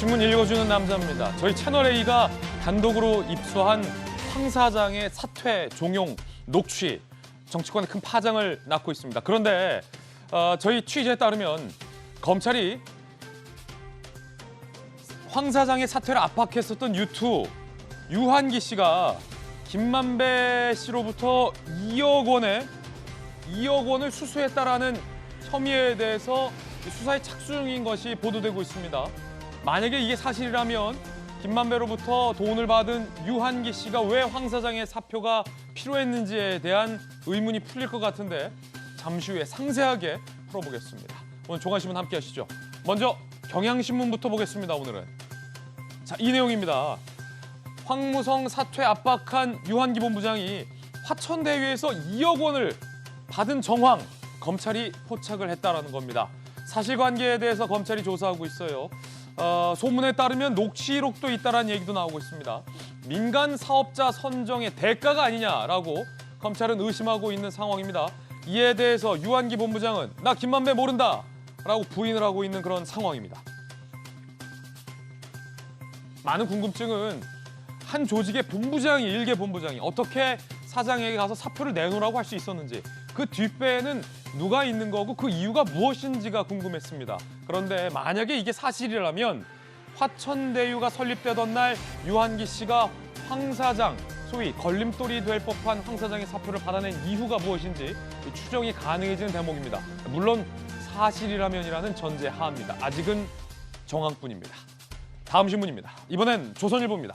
신문 읽어주는 남자입니다. 저희 채널A가 단독으로 입수한 황 사장의 사퇴, 종용, 녹취, 정치권에 큰 파장을 낳고 있습니다. 그런데 저희 취재에 따르면 검찰이 황 사장의 사퇴를 압박했었던 유튜 유한기 씨가 김만배 씨로부터 2억 원을 수수했다라는 혐의에 대해서 수사에 착수 중인 것이 보도되고 있습니다. 만약에 이게 사실이라면 김만배로부터 돈을 받은 유한기 씨가 왜 황 사장의 사표가 필요했는지에 대한 의문이 풀릴 것 같은데 잠시 후에 상세하게 풀어보겠습니다. 오늘 종합신문 함께 하시죠. 먼저 경향신문부터 보겠습니다. 오늘은. 자, 이 내용입니다. 황무성 사퇴 압박한 유한기 본부장이 화천대유에서 2억 원을 받은 정황 검찰이 포착을 했다라는 겁니다. 사실관계에 대해서 검찰이 조사하고 있어요. 소문에 따르면 녹취록도 있다라는 얘기도 나오고 있습니다. 민간 사업자 선정의 대가가 아니냐라고 검찰은 의심하고 있는 상황입니다. 이에 대해서 유한기 본부장은 나 김만배 모른다라고 부인을 하고 있는 그런 상황입니다. 많은 궁금증은 한 조직의 본부장이, 일개 본부장이 어떻게 사장에게 가서 사표를 내놓으라고 할 수 있었는지, 그 뒷배에는 누가 있는 거고 그 이유가 무엇인지가 궁금했습니다. 그런데 만약에 이게 사실이라면 화천대유가 설립되던 날 유한기 씨가 황 사장, 소위 걸림돌이 될 법한 황 사장의 사표를 받아낸 이유가 무엇인지 추정이 가능해지는 대목입니다. 물론 사실이라면이라는 전제 하입니다. 아직은 정황뿐입니다. 다음 신문입니다. 이번엔 조선일보입니다.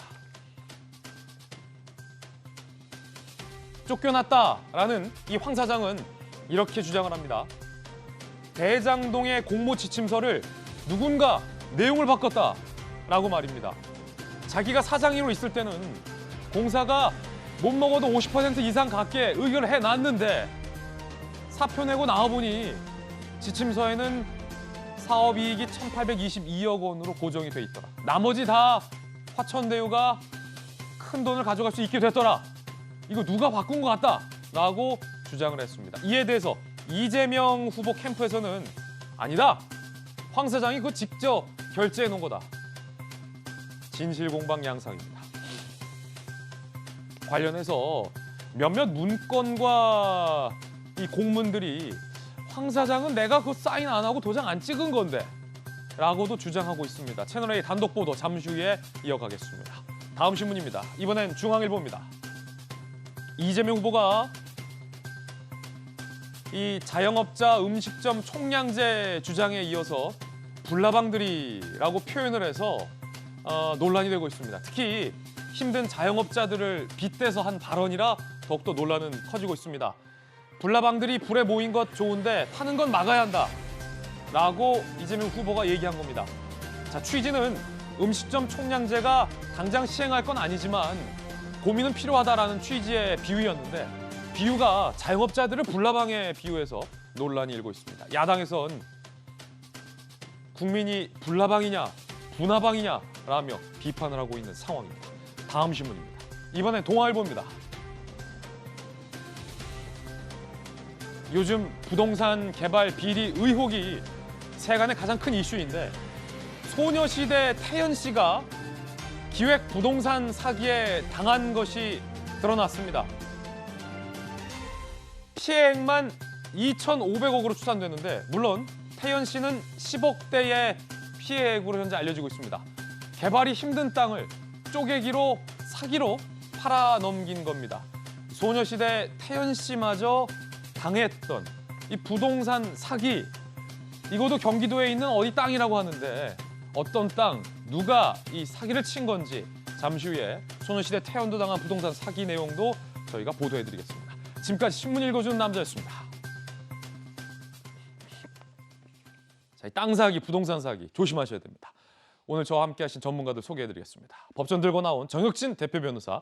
쫓겨났다라는 이 황 사장은 이렇게 주장을 합니다. 대장동의 공모 지침서를 누군가 내용을 바꿨다라고 말입니다. 자기가 사장으로 있을 때는 공사가 못 먹어도 50% 이상 갖게 의결을 해놨는데 사표 내고 나와보니 지침서에는 사업이익이 1,822억 원으로 고정이 돼 있더라. 나머지 다 화천대유가 큰 돈을 가져갈 수 있게 됐더라. 이거 누가 바꾼 것 같다라고 주장을 했습니다. 이에 대해서 이재명 후보 캠프에서는 아니다. 황 사장이 그거 직접 결제해 놓은 거다. 진실공방 양상입니다. 관련해서 몇몇 문건과 이 공문들이 황 사장은 내가 그 사인 안 하고 도장 안 찍은 건데 라고도 주장하고 있습니다. 채널A 단독 보도 잠시 후에 이어가겠습니다. 다음 신문입니다. 이번엔 중앙일보입니다. 이재명 후보가 이 자영업자 음식점 총량제 주장에 이어서 불나방들이라고 표현을 해서 논란이 되고 있습니다. 특히 힘든 자영업자들을 빗대서 한 발언이라 더욱더 논란은 커지고 있습니다. 불나방들이 불에 모인 것 좋은데 타는 건 막아야 한다라고 이재명 후보가 얘기한 겁니다. 자, 취지는 음식점 총량제가 당장 시행할 건 아니지만 고민은 필요하다라는 취지의 비유였는데 비유가 자영업자들을 불나방에 비유해서 논란이 일고 있습니다. 야당에선 국민이 불나방이냐 분나방이냐라며 비판을 하고 있는 상황입니다. 다음 신문입니다. 이번엔 동아일보입니다. 요즘 부동산 개발 비리 의혹이 세간의 가장 큰 이슈인데 소녀시대 태연 씨가 기획 부동산 사기에 당한 것이 드러났습니다. 피해액만 2,500억으로 추산되는데 물론 태연 씨는 10억대의 피해액으로 현재 알려지고 있습니다. 개발이 힘든 땅을 쪼개기로 사기로 팔아넘긴 겁니다. 소녀시대 태연 씨마저 당했던 이 부동산 사기, 이것도 경기도에 있는 어디 땅이라고 하는데 어떤 땅, 누가 이 사기를 친 건지 잠시 후에 소녀시대 태연도 당한 부동산 사기 내용도 저희가 보도해드리겠습니다. 지금까지 신문 읽어주는 남자였습니다. 자, 이 땅 사기, 부동산 사기 조심하셔야 됩니다. 오늘 저와 함께하신 전문가들 소개해드리겠습니다. 법전 들고 나온 정혁진 대표 변호사,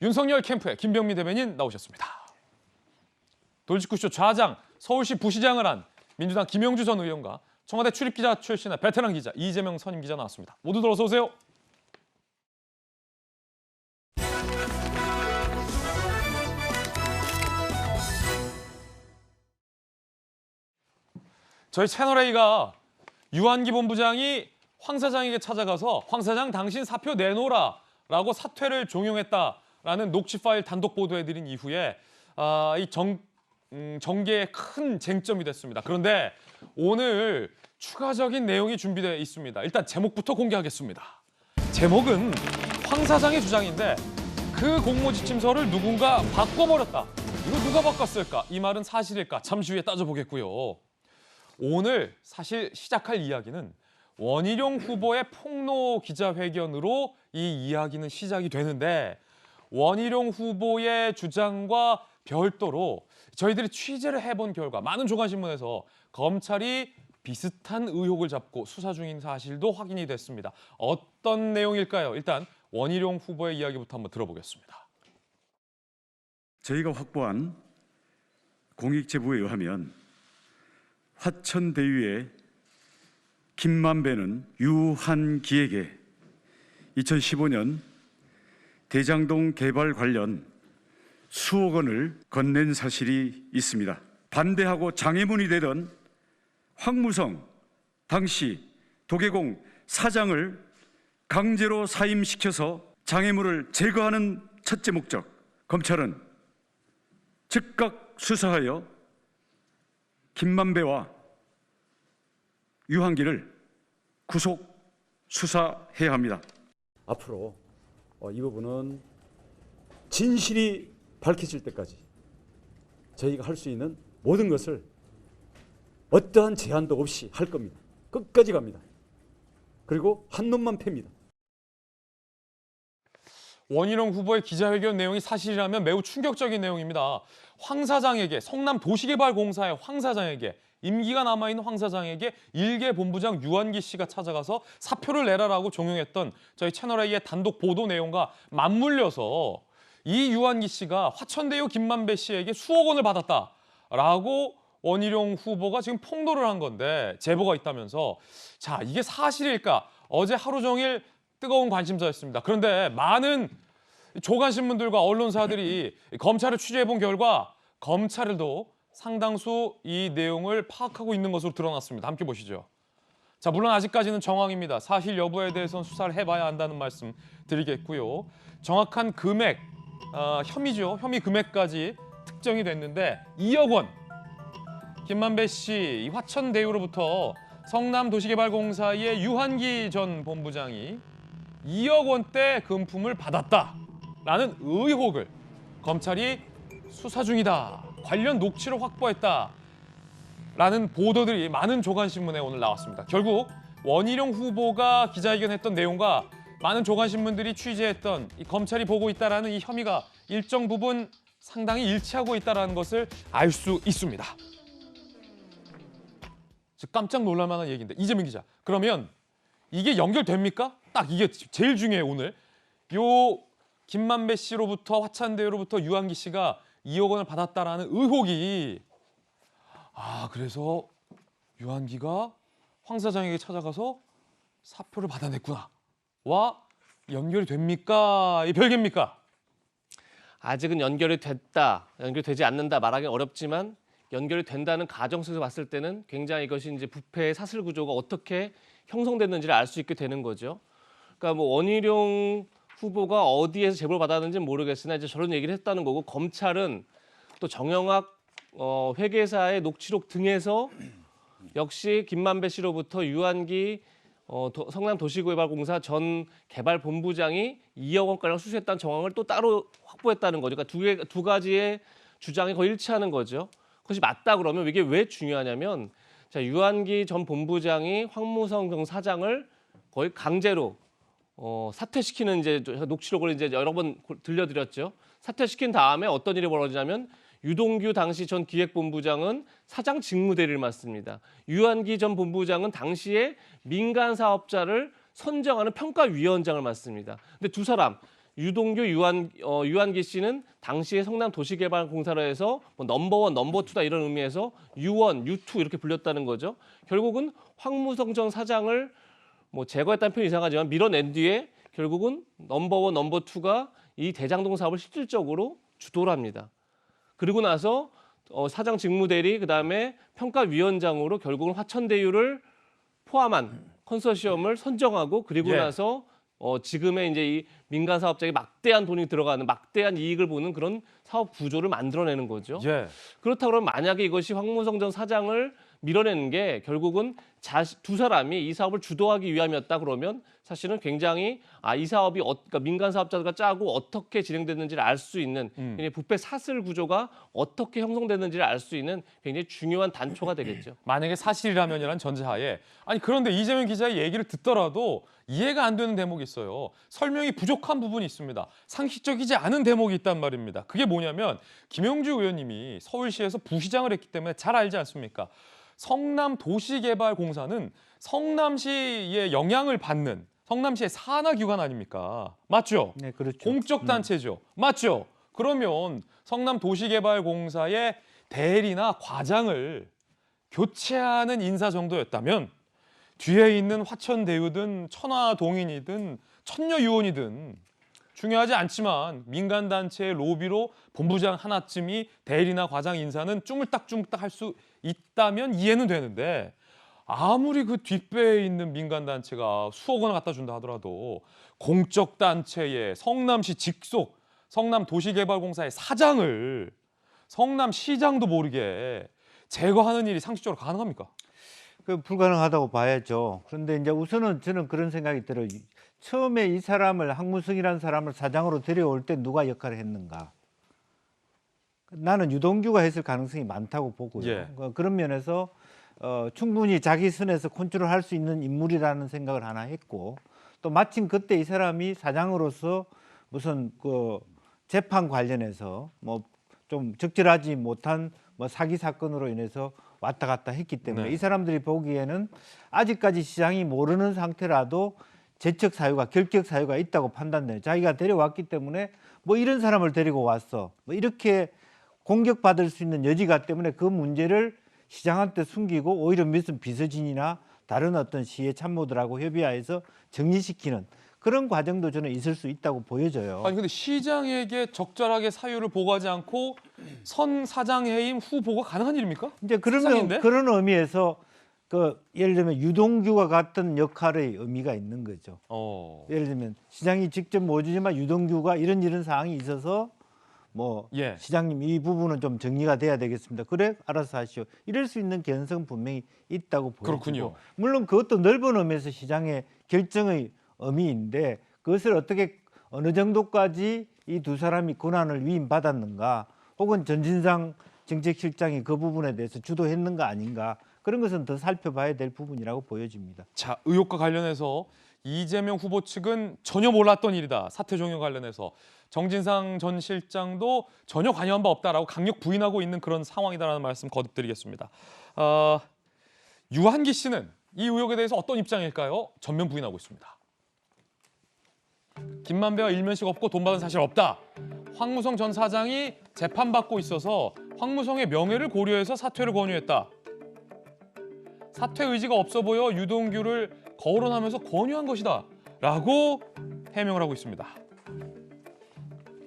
윤석열 캠프의 김병민 대변인 나오셨습니다. 돌직구쇼 좌장, 서울시 부시장을 한 민주당 김영주 전 의원과 청와대 출입기자 출신의 베테랑 기자 이재명 선임 기자 나왔습니다. 모두들 어서 오세요. 저희 채널A가 유한기 본부장이 황 사장에게 찾아가서 황 사장 당신 사표 내놓으라라고 사퇴를 종용했다라는 녹취 파일 단독 보도해드린 이후에 이 정계에 큰 쟁점이 됐습니다. 그런데 오늘 추가적인 내용이 준비되어 있습니다. 일단 제목부터 공개하겠습니다. 제목은 황 사장의 주장인데 그 공모지침서를 누군가 바꿔버렸다. 이거 누가 바꿨을까? 이 말은 사실일까? 잠시 후에 따져보겠고요. 오늘 사실 시작할 이야기는 원희룡 후보의 폭로 기자회견으로 이 이야기는 시작이 되는데 원희룡 후보의 주장과 별도로 저희들이 취재를 해본 결과 많은 조간신문에서 검찰이 비슷한 의혹을 잡고 수사 중인 사실도 확인이 됐습니다. 어떤 내용일까요? 일단 원희룡 후보의 이야기부터 한번 들어보겠습니다. 저희가 확보한 공익제보에 의하면 화천대유의 김만배는 유한기에게 2015년 대장동 개발 관련 수억 원을 건넨 사실이 있습니다. 반대하고 장애문이 되던 황무성 당시 도계공 사장을 강제로 사임시켜서 장애물을 제거하는 첫째 목적, 검찰은 즉각 수사하여 김만배와 유한기를 구속 수사해야 합니다. 앞으로 이 부분은 진실이 밝혀질 때까지 저희가 할 수 있는 모든 것을 어떠한 제한도 없이 할 겁니다. 끝까지 갑니다. 그리고 한 놈만 팹니다. 원희룡 후보의 기자회견 내용이 사실이라면 매우 충격적인 내용입니다. 황 사장에게, 성남 도시개발공사의 황 사장에게, 임기가 남아있는 황 사장에게 일개 본부장 유한기 씨가 찾아가서 사표를 내라라고 종용했던 저희 채널A의 단독 보도 내용과 맞물려서 이 유한기 씨가 화천대유 김만배 씨에게 수억 원을 받았다라고 원희룡 후보가 지금 폭로를 한 건데 제보가 있다면서 자 이게 사실일까? 어제 하루 종일 뜨거운 관심사였습니다. 그런데 많은 조간신문들과 언론사들이 검찰을 취재해본 결과 검찰도 상당수 이 내용을 파악하고 있는 것으로 드러났습니다. 함께 보시죠. 자, 물론 아직까지는 정황입니다. 사실 여부에 대해서는 수사를 해봐야 한다는 말씀 드리겠고요. 정확한 금액, 혐의죠. 혐의 금액까지 특정이 됐는데 2억 원. 김만배 씨, 이 화천대유로부터 성남도시개발공사의 유한기 전 본부장이 2억 원대 금품을 받았다라는 의혹을 검찰이 수사 중이다. 관련 녹취를 확보했다라는 보도들이 많은 조간신문에 오늘 나왔습니다. 결국 원희룡 후보가 기자회견했던 내용과 많은 조간신문들이 취재했던 이 검찰이 보고 있다라는 이 혐의가 일정 부분 상당히 일치하고 있다는 것을 알 수 있습니다. 깜짝 놀랄 만한 얘기인데 이재민 기자, 그러면 이게 연결됩니까? 딱 이게 제일 중요해요. 오늘 요 김만배 씨로부터 화천대유로부터 유한기 씨가 2억 원을 받았다라는 의혹이 그래서 유한기가 황 사장에게 찾아가서 사표를 받아냈구나 와 연결이 됩니까? 이 별개입니까? 아직은 연결이 됐다, 연결되지 않는다 말하기 어렵지만 연결이 된다는 가정 속에서 봤을 때는 굉장히 이것이 이제 부패의 사슬 구조가 어떻게 형성됐는지를 알 수 있게 되는 거죠. 그러니까 뭐 원희룡 후보가 어디에서 제보를 받았는지는 모르겠으나 이제 저런 얘기를 했다는 거고 검찰은 또 정영학 회계사의 녹취록 등에서 역시 김만배 씨로부터 유한기 성남도시개발공사 전 개발본부장이 2억 원가량 수수했다는 정황을 또 따로 확보했다는 거죠. 그러니까 두 가지의 주장이 거의 일치하는 거죠. 그것이 맞다 그러면 이게 왜 중요하냐면 자, 유한기 전 본부장이 황무성 전 사장을 거의 강제로 사퇴시키는 이제 녹취록을 이제 여러 번 들려드렸죠. 사퇴시킨 다음에 어떤 일이 벌어지냐면 유동규 당시 전 기획본부장은 사장 직무대리를 맡습니다. 유한기 전 본부장은 당시에 민간 사업자를 선정하는 평가위원장을 맡습니다. 근데 두 사람 유동규, 유한기 씨는 당시에 성남도시개발공사로 해서 뭐 넘버원, 넘버투다 이런 의미에서 유원, 유투 이렇게 불렸다는 거죠. 결국은 황무성 전 사장을 뭐 제거했다는 표현이 이상하지만 밀어낸 뒤에 결국은 넘버원, 넘버투가 이 대장동 사업을 실질적으로 주도를 합니다. 그리고 나서 사장 직무대리 그다음에 평가위원장으로 결국은 화천대유를 포함한 컨소시엄을 선정하고 그리고 예. 나서 지금의 이제 이 민간 사업자에게 막대한 돈이 들어가는 막대한 이익을 보는 그런 사업 구조를 만들어내는 거죠. 예. 그렇다 그러면 만약에 이것이 황무성 전 사장을 밀어내는 게 결국은 두 사람이 이 사업을 주도하기 위함이었다 그러면 사실은 굉장히 이 사업이 그러니까 민간 사업자가 짜고 어떻게 진행됐는지를 알 수 있는 굉장히 부패 사슬 구조가 어떻게 형성됐는지를 알 수 있는 굉장히 중요한 단초가 되겠죠. 만약에 사실이라면이란 전제하에 아니 그런데 이재명 기자의 얘기를 듣더라도 이해가 안 되는 대목이 있어요. 설명이 부족한 부분이 있습니다. 상식적이지 않은 대목이 있단 말입니다. 그게 뭐냐면 김용주 의원님이 서울시에서 부시장을 했기 때문에 잘 알지 않습니까? 성남도시개발공사는 성남시의 영향을 받는 성남시의 산하기관 아닙니까? 맞죠? 네, 그렇죠. 공적 단체죠. 맞죠? 그러면 성남도시개발공사의 대리나 과장을 교체하는 인사 정도였다면 뒤에 있는 화천대유든 천화동인이든 천녀유원이든 중요하지 않지만 민간단체의 로비로 본부장 하나쯤이 대리나 과장 인사는 쭈물딱쭈물딱 할 수 있다면 이해는 되는데 아무리 그 뒷배에 있는 민간단체가 수억 원을 갖다 준다 하더라도 공적 단체의 성남시 직속 성남도시개발공사의 사장을 성남시장도 모르게 제거하는 일이 상식적으로 가능합니까? 그 불가능하다고 봐야죠. 그런데 이제 우선은 저는 그런 생각이 들어요. 처음에 이 사람을 황무성이라는 사람을 사장으로 데려올 때 누가 역할을 했는가? 나는 유동규가 했을 가능성이 많다고 보고요. 예. 그런 면에서 충분히 자기 선에서 컨트롤할 수 있는 인물이라는 생각을 하나 했고 또 마침 그때 이 사람이 사장으로서 무슨 그 재판 관련해서 뭐 좀 적절하지 못한 뭐 사기 사건으로 인해서 왔다 갔다 했기 때문에 네. 이 사람들이 보기에는 아직까지 시장이 모르는 상태라도 재척 사유가 결격 사유가 있다고 판단돼요. 자기가 데려왔기 때문에 뭐 이런 사람을 데리고 왔어. 뭐 이렇게 공격받을 수 있는 여지가 때문에 그 문제를 시장한테 숨기고 오히려 무슨 비서진이나 다른 어떤 시의 참모들하고 협의하여서 정리시키는 그런 과정도 저는 있을 수 있다고 보여져요. 아니 근데 시장에게 적절하게 사유를 보고하지 않고 선 사장 해임 후 보고 가능한 일입니까? 이제 세상인데? 그런 의미에서 그 예를 들면 유동규와 같은 역할의 의미가 있는 거죠. 예를 들면 시장이 직접 못 주지만 유동규가 이런 사항이 있어서 뭐 예. 시장님 이 부분은 좀 정리가 돼야 되겠습니다. 그래 알아서 하시오. 이럴 수 있는 개연성 분명히 있다고 보여지고 그렇군요. 물론 그것도 넓은 의미에서 시장의 결정의 의미인데 그것을 어떻게 어느 정도까지 이 두 사람이 권한을 위임받았는가 혹은 전진상 정책실장이 그 부분에 대해서 주도했는가 아닌가 그런 것은 더 살펴봐야 될 부분이라고 보여집니다. 자, 의혹과 관련해서 이재명 후보 측은 전혀 몰랐던 일이다. 사퇴 종료 관련해서 정진상 전 실장도 전혀 관여한 바 없다라고 강력 부인하고 있는 그런 상황이다라는 말씀 거듭드리겠습니다. 유한기 씨는 이 의혹에 대해서 어떤 입장일까요? 전면 부인하고 있습니다. 김만배와 일면식 없고 돈 받은 사실 없다. 황무성 전 사장이 재판받고 있어서 황무성의 명예를 고려해서 사퇴를 권유했다. 사퇴 의지가 없어 보여 유동규를 거론하면서 권유한 것이다. 라고 해명을 하고 있습니다.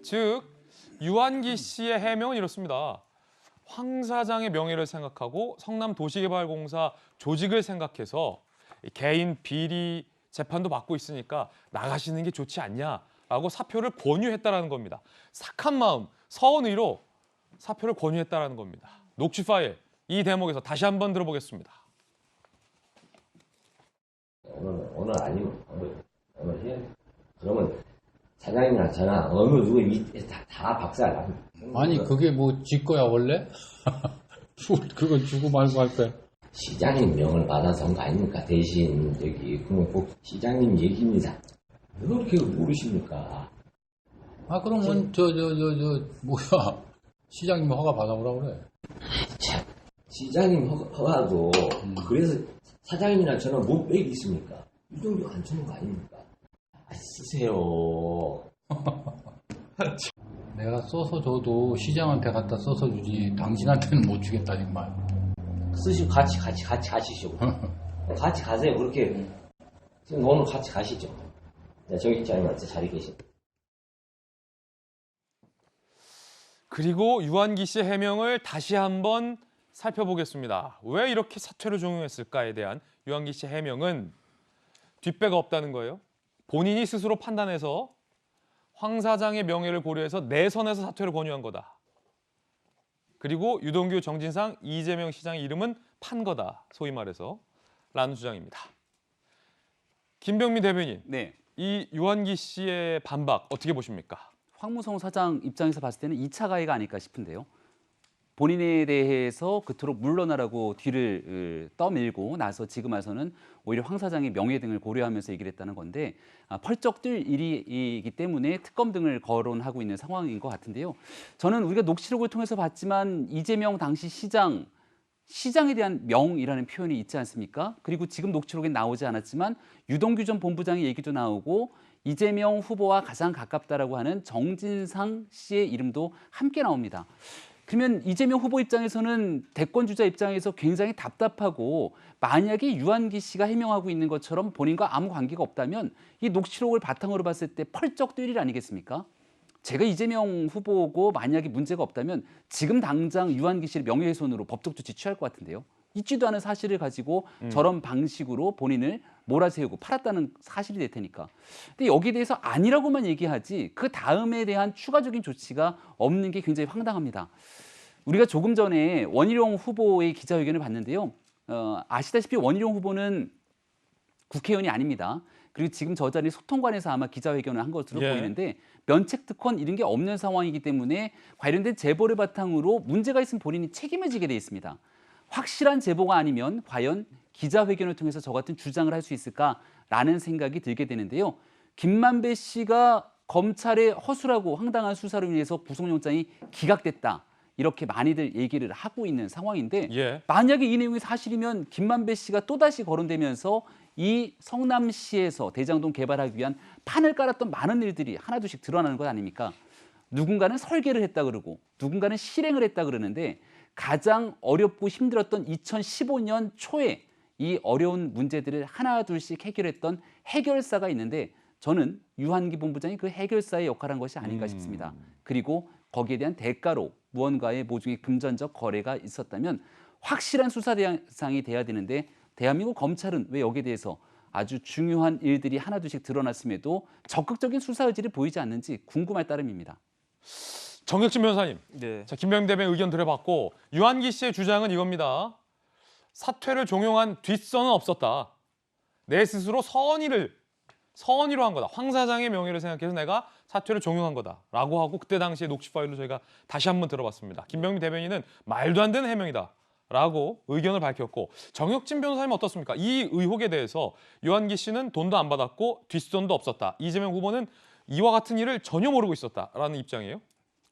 즉 유한기 씨의 해명은 이렇습니다. 황 사장의 명예를 생각하고 성남도시개발공사 조직을 생각해서 개인 비리 재판도 받고 있으니까 나가시는 게 좋지 않냐라고 사표를 권유했다라는 겁니다. 착한 마음, 서운의로 사표를 권유했다라는 겁니다. 녹취 파일 이 대목에서 다시 한번 들어보겠습니다. 오늘 아니면 오늘 해. 그러면 사장님이나 저나 어느 누구 다 박살 납니다. 아니 그게 뭐 지 거야 원래? 그거 주고 말고 할 거야. 시장님 명을 받아서 온 거 아닙니까? 대신 여기 국무국 시장님 얘기입니다. 왜 그렇게 모르십니까? 아 그러면 저 뭐야 시장님 허가 받아오라 그래. 참, 시장님 허가도 그래서 사장님이나 저는 뭔 빼기 있습니까? 이 정도 안 주는 거 아닙니까? 쓰세요. 내가 써서 줘도 시장한테 갖다 써서 주지 당신한테는 못 주겠다 정말. 쓰시고 같이 가시죠. 같이 가세요. 그렇게 지금 오늘 같이 가시죠. 자, 저기 있잖아요. 자리 계신. 그리고 유한기 씨의 해명을 다시 한번 살펴보겠습니다. 왜 이렇게 사퇴를 종용했을까에 대한 유한기 씨의 해명은 뒷배가 없다는 거예요. 본인이 스스로 판단해서 황 사장의 명예를 고려해서 내선에서 사퇴를 권유한 거다. 그리고 유동규, 정진상, 이재명 시장의 이름은 판 거다. 소위 말해서 라는 주장입니다. 김병민 대변인, 네. 이 유한기 씨의 반박 어떻게 보십니까? 황무성 사장 입장에서 봤을 때는 2차 가해가 아닐까 싶은데요. 본인에 대해서 그토록 물러나라고 뒤를 떠밀고 나서 지금 와서는 오히려 황 사장의 명예 등을 고려하면서 얘기를 했다는 건데 펄쩍 뛸 일이기 때문에 특검 등을 거론하고 있는 상황인 것 같은데요. 저는 우리가 녹취록을 통해서 봤지만 이재명 당시 시장에 대한 명이라는 표현이 있지 않습니까? 그리고 지금 녹취록에 나오지 않았지만 유동규 전 본부장의 얘기도 나오고 이재명 후보와 가장 가깝다라고 하는 정진상 씨의 이름도 함께 나옵니다. 그러면 이재명 후보 입장에서는 대권 주자 입장에서 굉장히 답답하고 만약에 유한기 씨가 해명하고 있는 것처럼 본인과 아무 관계가 없다면 이 녹취록을 바탕으로 봤을 때 펄쩍 뛸 일 아니겠습니까? 제가 이재명 후보고 만약에 문제가 없다면 지금 당장 유한기 씨를 명예훼손으로 법적 조치 취할 것 같은데요. 있지도 않은 사실을 가지고 저런 방식으로 본인을 몰아세우고 팔았다는 사실이 될 테니까. 근데 여기에 대해서 아니라고만 얘기하지 그 다음에 대한 추가적인 조치가 없는 게 굉장히 황당합니다. 우리가 조금 전에 원희룡 후보의 기자회견을 봤는데요. 아시다시피 원희룡 후보는 국회의원이 아닙니다. 그리고 지금 저 자리 소통관에서 아마 기자회견을 한 것으로 보이는데 면책특권 이런 게 없는 상황이기 때문에 관련된 제보를 바탕으로 문제가 있으면 본인이 책임을 지게 돼 있습니다. 확실한 제보가 아니면 과연 기자회견을 통해서 저 같은 주장을 할 수 있을까라는 생각이 들게 되는데요. 김만배 씨가 검찰의 허술하고 황당한 수사로 인해서 구속영장이 기각됐다. 이렇게 많이들 얘기를 하고 있는 상황인데 만약에 이 내용이 사실이면 김만배 씨가 또다시 거론되면서 이 성남시에서 대장동 개발하기 위한 판을 깔았던 많은 일들이 하나둘씩 드러나는 것 아닙니까? 누군가는 설계를 했다 그러고 누군가는 실행을 했다 그러는데 가장 어렵고 힘들었던 2015년 초에 이 어려운 문제들을 하나둘씩 해결했던 해결사가 있는데 저는 유한기 본부장이 그 해결사의 역할을 한 것이 아닌가 싶습니다. 그리고 거기에 대한 대가로 무언가의 모종의 금전적 거래가 있었다면 확실한 수사 대상이 돼야 되는데 대한민국 검찰은 왜 여기에 대해서 아주 중요한 일들이 하나둘씩 드러났음에도 적극적인 수사 의지를 보이지 않는지 궁금할 따름입니다. 정혁진 변호사님, 네. 자, 김병민 대변인 의견 들어봤고 유한기 씨의 주장은 이겁니다. 사퇴를 종용한 뒷선은 없었다. 내 스스로 선의로 한 거다. 황 사장의 명예를 생각해서 내가 사퇴를 종용한 거다라고 하고 그때 당시에 녹취 파일로 저희가 다시 한번 들어봤습니다. 김병민 대변인은 말도 안 되는 해명이다라고 의견을 밝혔고 정혁진 변호사님은 어떻습니까? 이 의혹에 대해서 유한기 씨는 돈도 안 받았고 뒷선도 없었다. 이재명 후보는 이와 같은 일을 전혀 모르고 있었다라는 입장이에요.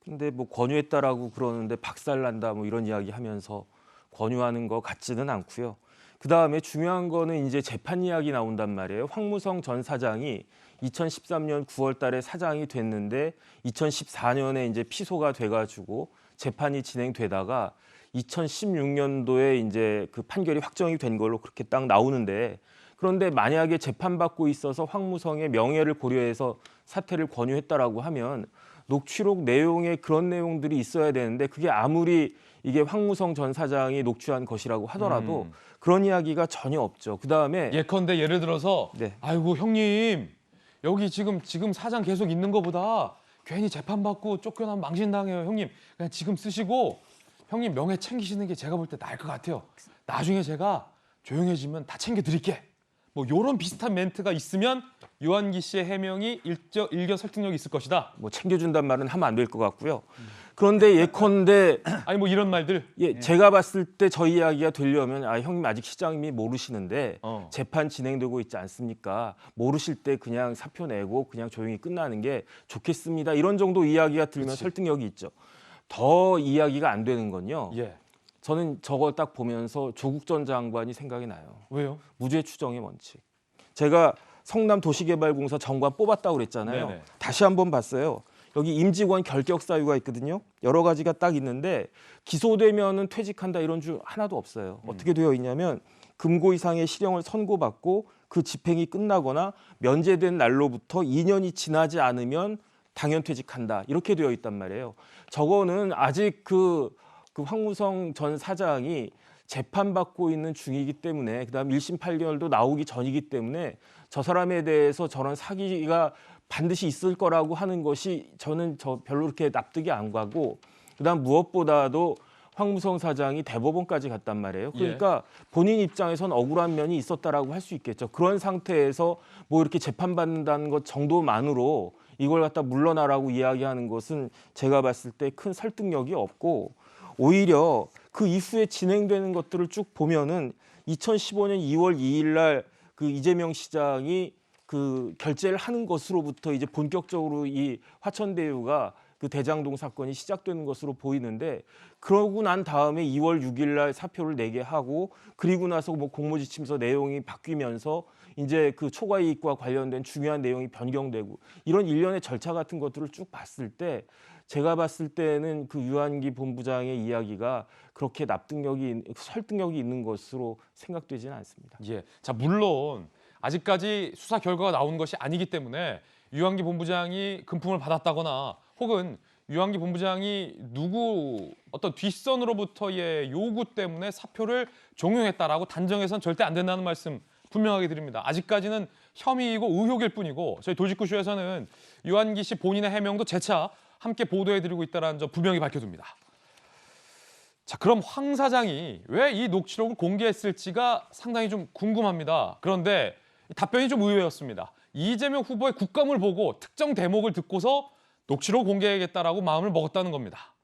근데 뭐 권유했다라고 그러는데 박살난다 뭐 이런 이야기 하면서 권유하는 거 같지는 않고요. 그다음에 중요한 거는 이제 재판 이야기 나온단 말이에요. 황무성 전 사장이 2013년 9월 달에 사장이 됐는데 2014년에 이제 피소가 돼 가지고 재판이 진행되다가 2016년도에 이제 그 판결이 확정이 된 걸로 그렇게 딱 나오는데 그런데 만약에 재판받고 있어서 황무성의 명예를 고려해서 사퇴를 권유했다라고 하면 녹취록 내용에 그런 내용들이 있어야 되는데 그게 아무리 이게 황무성 전 사장이 녹취한 것이라고 하더라도 그런 이야기가 전혀 없죠. 그다음에 예컨대 예를 들어서 아이고 형님 여기 지금 사장 계속 있는 거보다 괜히 재판받고 쫓겨나면 망신당해요. 형님 그냥 지금 쓰시고 형님 명예 챙기시는 게 제가 볼 때 나을 것 같아요. 나중에 제가 조용해지면 다 챙겨드릴게. 뭐 이런 비슷한 멘트가 있으면 유한기 씨의 해명이 일견 설득력이 있을 것이다. 뭐 챙겨준단 말은 하면 안 될 것 같고요. 그런데 예컨대 아니 뭐 이런 말들. 제가 봤을 때 저 이야기가 되려면 형님 아직 시장님이 모르시는데 재판 진행되고 있지 않습니까? 모르실 때 그냥 사표 내고 그냥 조용히 끝나는 게 좋겠습니다. 이런 정도 이야기가 들면 설득력이 있죠. 더 이야기가 안 되는 건요. 저는 저걸 딱 보면서 조국 전 장관이 생각이 나요. 왜요? 무죄 추정의 원칙. 제가 성남도시개발공사 정관 뽑았다고 그랬잖아요. 다시 한번 봤어요. 여기 임직원 결격 사유가 있거든요. 여러 가지가 딱 있는데 기소되면은 퇴직한다 이런 줄 하나도 없어요. 어떻게 되어 있냐면 금고 이상의 실형을 선고받고 그 집행이 끝나거나 면제된 날로부터 2년이 지나지 않으면 당연 퇴직한다 이렇게 되어 있단 말이에요. 저거는 아직 그 황무성 전 사장이 재판받고 있는 중이기 때문에 그다음 1심 판결도 나오기 전이기 때문에 저 사람에 대해서 저런 사기가 반드시 있을 거라고 하는 것이 저는 별로 그렇게 납득이 안 가고 그다음 무엇보다도 황무성 사장이 대법원까지 갔단 말이에요. 그러니까 본인 입장에선 억울한 면이 있었다라고 할 수 있겠죠. 그런 상태에서 뭐 이렇게 재판받는다는 것 정도만으로 이걸 갖다 물러나라고 이야기하는 것은 제가 봤을 때 큰 설득력이 없고 오히려 그 이후에 진행되는 것들을 쭉 보면은 2015년 2월 2일 날 그 이재명 시장이 그 결재를 하는 것으로부터 이제 본격적으로 이 화천대유가 그 대장동 사건이 시작되는 것으로 보이는데 그러고 난 다음에 2월 6일 날 사표를 내게 하고 그리고 나서 뭐 공모지침서 내용이 바뀌면서 이제 그 초과이익과 관련된 중요한 내용이 변경되고 이런 일련의 절차 같은 것들을 쭉 봤을 때 제가 봤을 때는 그 유한기 본부장의 이야기가 그렇게 설득력이 있는 것으로 생각되지는 않습니다. 예. 자, 물론 아직까지 수사 결과가 나온 것이 아니기 때문에 유한기 본부장이 금품을 받았다거나 혹은 유한기 본부장이 누구 어떤 뒷선으로부터의 요구 때문에 사표를 종용했다라고 단정해서는 절대 안 된다는 말씀 분명하게 드립니다. 아직까지는 혐의이고 의혹일 뿐이고 저희 돌직구쇼에서는 유한기 씨 본인의 해명도 재차 함께 보도해드리고 있다는 점 분명히 밝혀둡니다. 자, 그럼 황 사장이 왜 이 녹취록을 공개했을지가 상당히 좀 궁금합니다. 그런데 답변이 좀 의외였습니다. 이재명 후보의 국감을 보고 특정 대목을 듣고서 녹취록 공개하겠다라고 마음을 먹었다는 겁니다.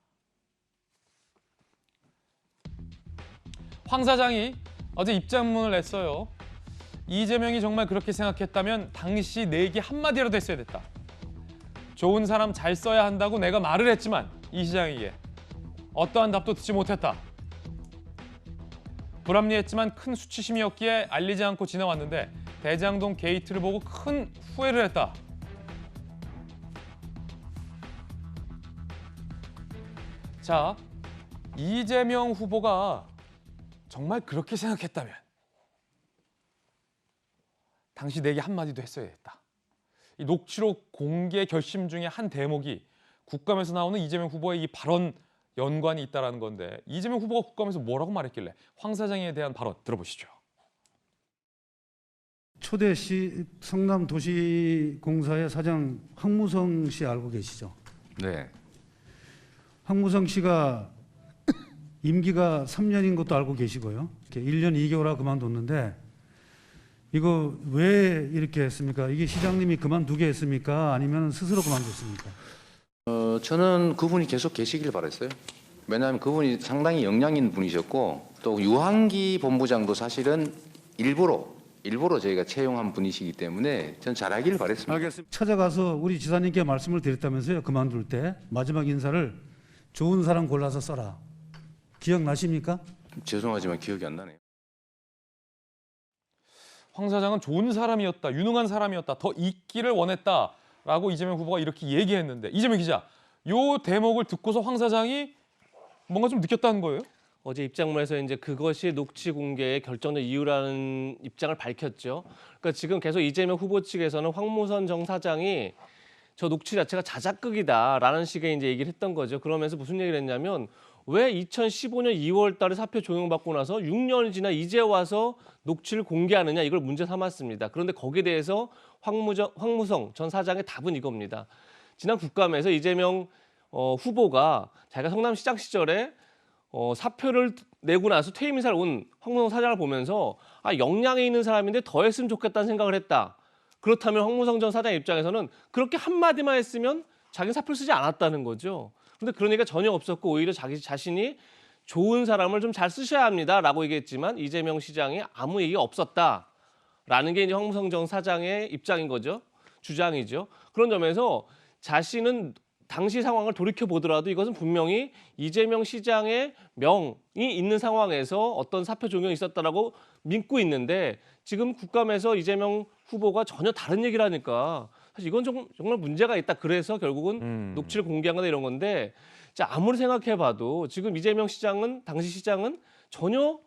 황 사장이 어제 입장문을 냈어요. 이재명이 정말 그렇게 생각했다면 당시 내 얘기 한마디라도 했어야 됐다. 좋은 사람 잘 써야 한다고 내가 말을 했지만 이 시장에게 어떠한 답도 듣지 못했다. 불합리했지만 큰 수치심이었기에 알리지 않고 지나왔는데 대장동 게이트를 보고 큰 후회를 했다. 자, 이재명 후보가 정말 그렇게 생각했다면 당시 내게 한마디도 했어야 했다. 이 녹취록 공개 결심 중에 한 대목이 국감에서 나오는 이재명 후보의 이 발언 연관이 있다는 건데 이재명 후보가 국감에서 뭐라고 말했길래 황 사장에 대한 발언 들어보시죠. 초대시 성남도시공사의 사장 황무성 씨 알고 계시죠? 네. 황무성 씨가 임기가 3년인 것도 알고 계시고요. 이렇게 1년 2개월하고 그만뒀는데 이거 왜 이렇게 했습니까? 이게 시장님이 그만두게 했습니까? 아니면 스스로 그만뒀습니까? 저는 그분이 계속 계시길 바랐어요. 왜냐하면 그분이 상당히 역량 있는 분이셨고 또 유한기 본부장도 사실은 일부러 저희가 채용한 분이시기 때문에 전 잘하길 바랬습니다. 알겠습니다. 찾아가서 우리 지사님께 말씀을 드렸다면서요. 그만둘 때 마지막 인사를 좋은 사람 골라서 써라. 기억나십니까? 죄송하지만 기억이 안 나네요. 황 사장은 좋은 사람이었다, 유능한 사람이었다, 더 있기를 원했다라고 이재명 후보가 이렇게 얘기했는데 이재명 기자, 요 대목을 듣고서 황 사장이 뭔가 좀 느꼈다는 거예요? 어제 입장문에서 이제 그것이 녹취 공개의 결정적 이유라는 입장을 밝혔죠. 그러니까 지금 계속 이재명 후보 측에서는 황무선 정 사장이 저 녹취 자체가 자작극이다라는 식의 이제 얘기를 했던 거죠. 그러면서 무슨 얘기를 했냐면 왜 2015년 2월 달에 사표 종용받고 나서 6년이 지나 이제 와서 녹취를 공개하느냐 이걸 문제 삼았습니다. 그런데 거기에 대해서 황무성 전 사장의 답은 이겁니다. 지난 국감에서 이재명 후보가 자기가 성남시장 시절에 사표를 내고 나서 퇴임 인사를 온 황무성 사장을 보면서 역량이 있는 사람인데 더 했으면 좋겠다는 생각을 했다. 그렇다면 황무성 전 사장 입장에서는 그렇게 한마디만 했으면 자기는 사표를 쓰지 않았다는 거죠. 그런데 그런 얘기가 전혀 없었고 오히려 자기 자신이 좋은 사람을 좀 잘 쓰셔야 합니다라고 얘기했지만 이재명 시장이 아무 얘기가 없었다라는 게 이제 황무성 전 사장의 입장인 거죠. 주장이죠. 그런 점에서 자신은 당시 상황을 돌이켜 보더라도 이것은 분명히 이재명 시장의 명이 있는 상황에서 어떤 사표 종용이 있었다라고 믿고 있는데 지금 국감에서 이재명 후보가 전혀 다른 얘기를 하니까 사실 이건 정말 문제가 있다. 그래서 결국은 녹취를 공개한 거다 이런 건데 자, 아무리 생각해봐도 지금 이재명 시장은 당시 시장은 전혀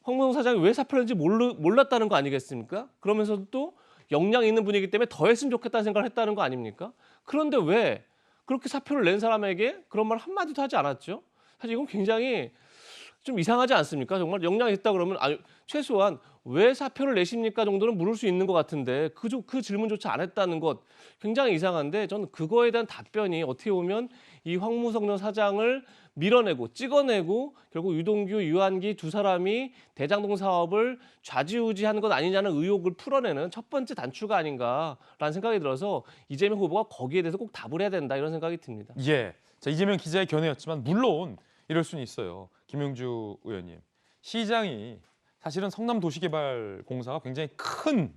황무성 사장이 왜 사표를 했는지 몰랐다는 거 아니겠습니까? 그러면서도 또 역량 있는 분이기 때문에 더 했으면 좋겠다는 생각을 했다는 거 아닙니까? 그런데 왜 그렇게 사표를 낸 사람에게 그런 말 한마디도 하지 않았죠? 사실 이건 굉장히 좀 이상하지 않습니까? 정말 역량이 있다 그러면 최소한 왜 사표를 내십니까 정도는 물을 수 있는 것 같은데 그 질문조차 안 했다는 것 굉장히 이상한데 저는 그거에 대한 답변이 어떻게 보면 이 황무성 전 사장을 밀어내고 찍어내고 결국 유동규, 유한기 두 사람이 대장동 사업을 좌지우지하는 것 아니냐는 의혹을 풀어내는 첫 번째 단추가 아닌가라는 생각이 들어서 이재명 후보가 거기에 대해서 꼭 답을 해야 된다 이런 생각이 듭니다. 예, 자, 이재명 기자의 견해였지만 물론 이럴 수는 있어요. 김용주 의원님, 시장이 사실은 성남도시개발공사가 굉장히 큰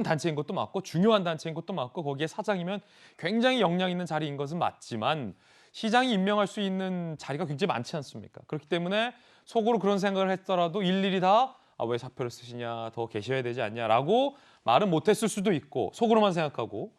단체인 것도 맞고 중요한 단체인 것도 맞고 거기에 사장이면 굉장히 역량 있는 자리인 것은 맞지만 시장이 임명할 수 있는 자리가 굉장히 많지 않습니까? 그렇기 때문에 속으로 그런 생각을 했더라도 일일이 다 왜 사표를 쓰시냐, 더 계셔야 되지 않냐라고 말은 못했을 수도 있고 속으로만 생각하고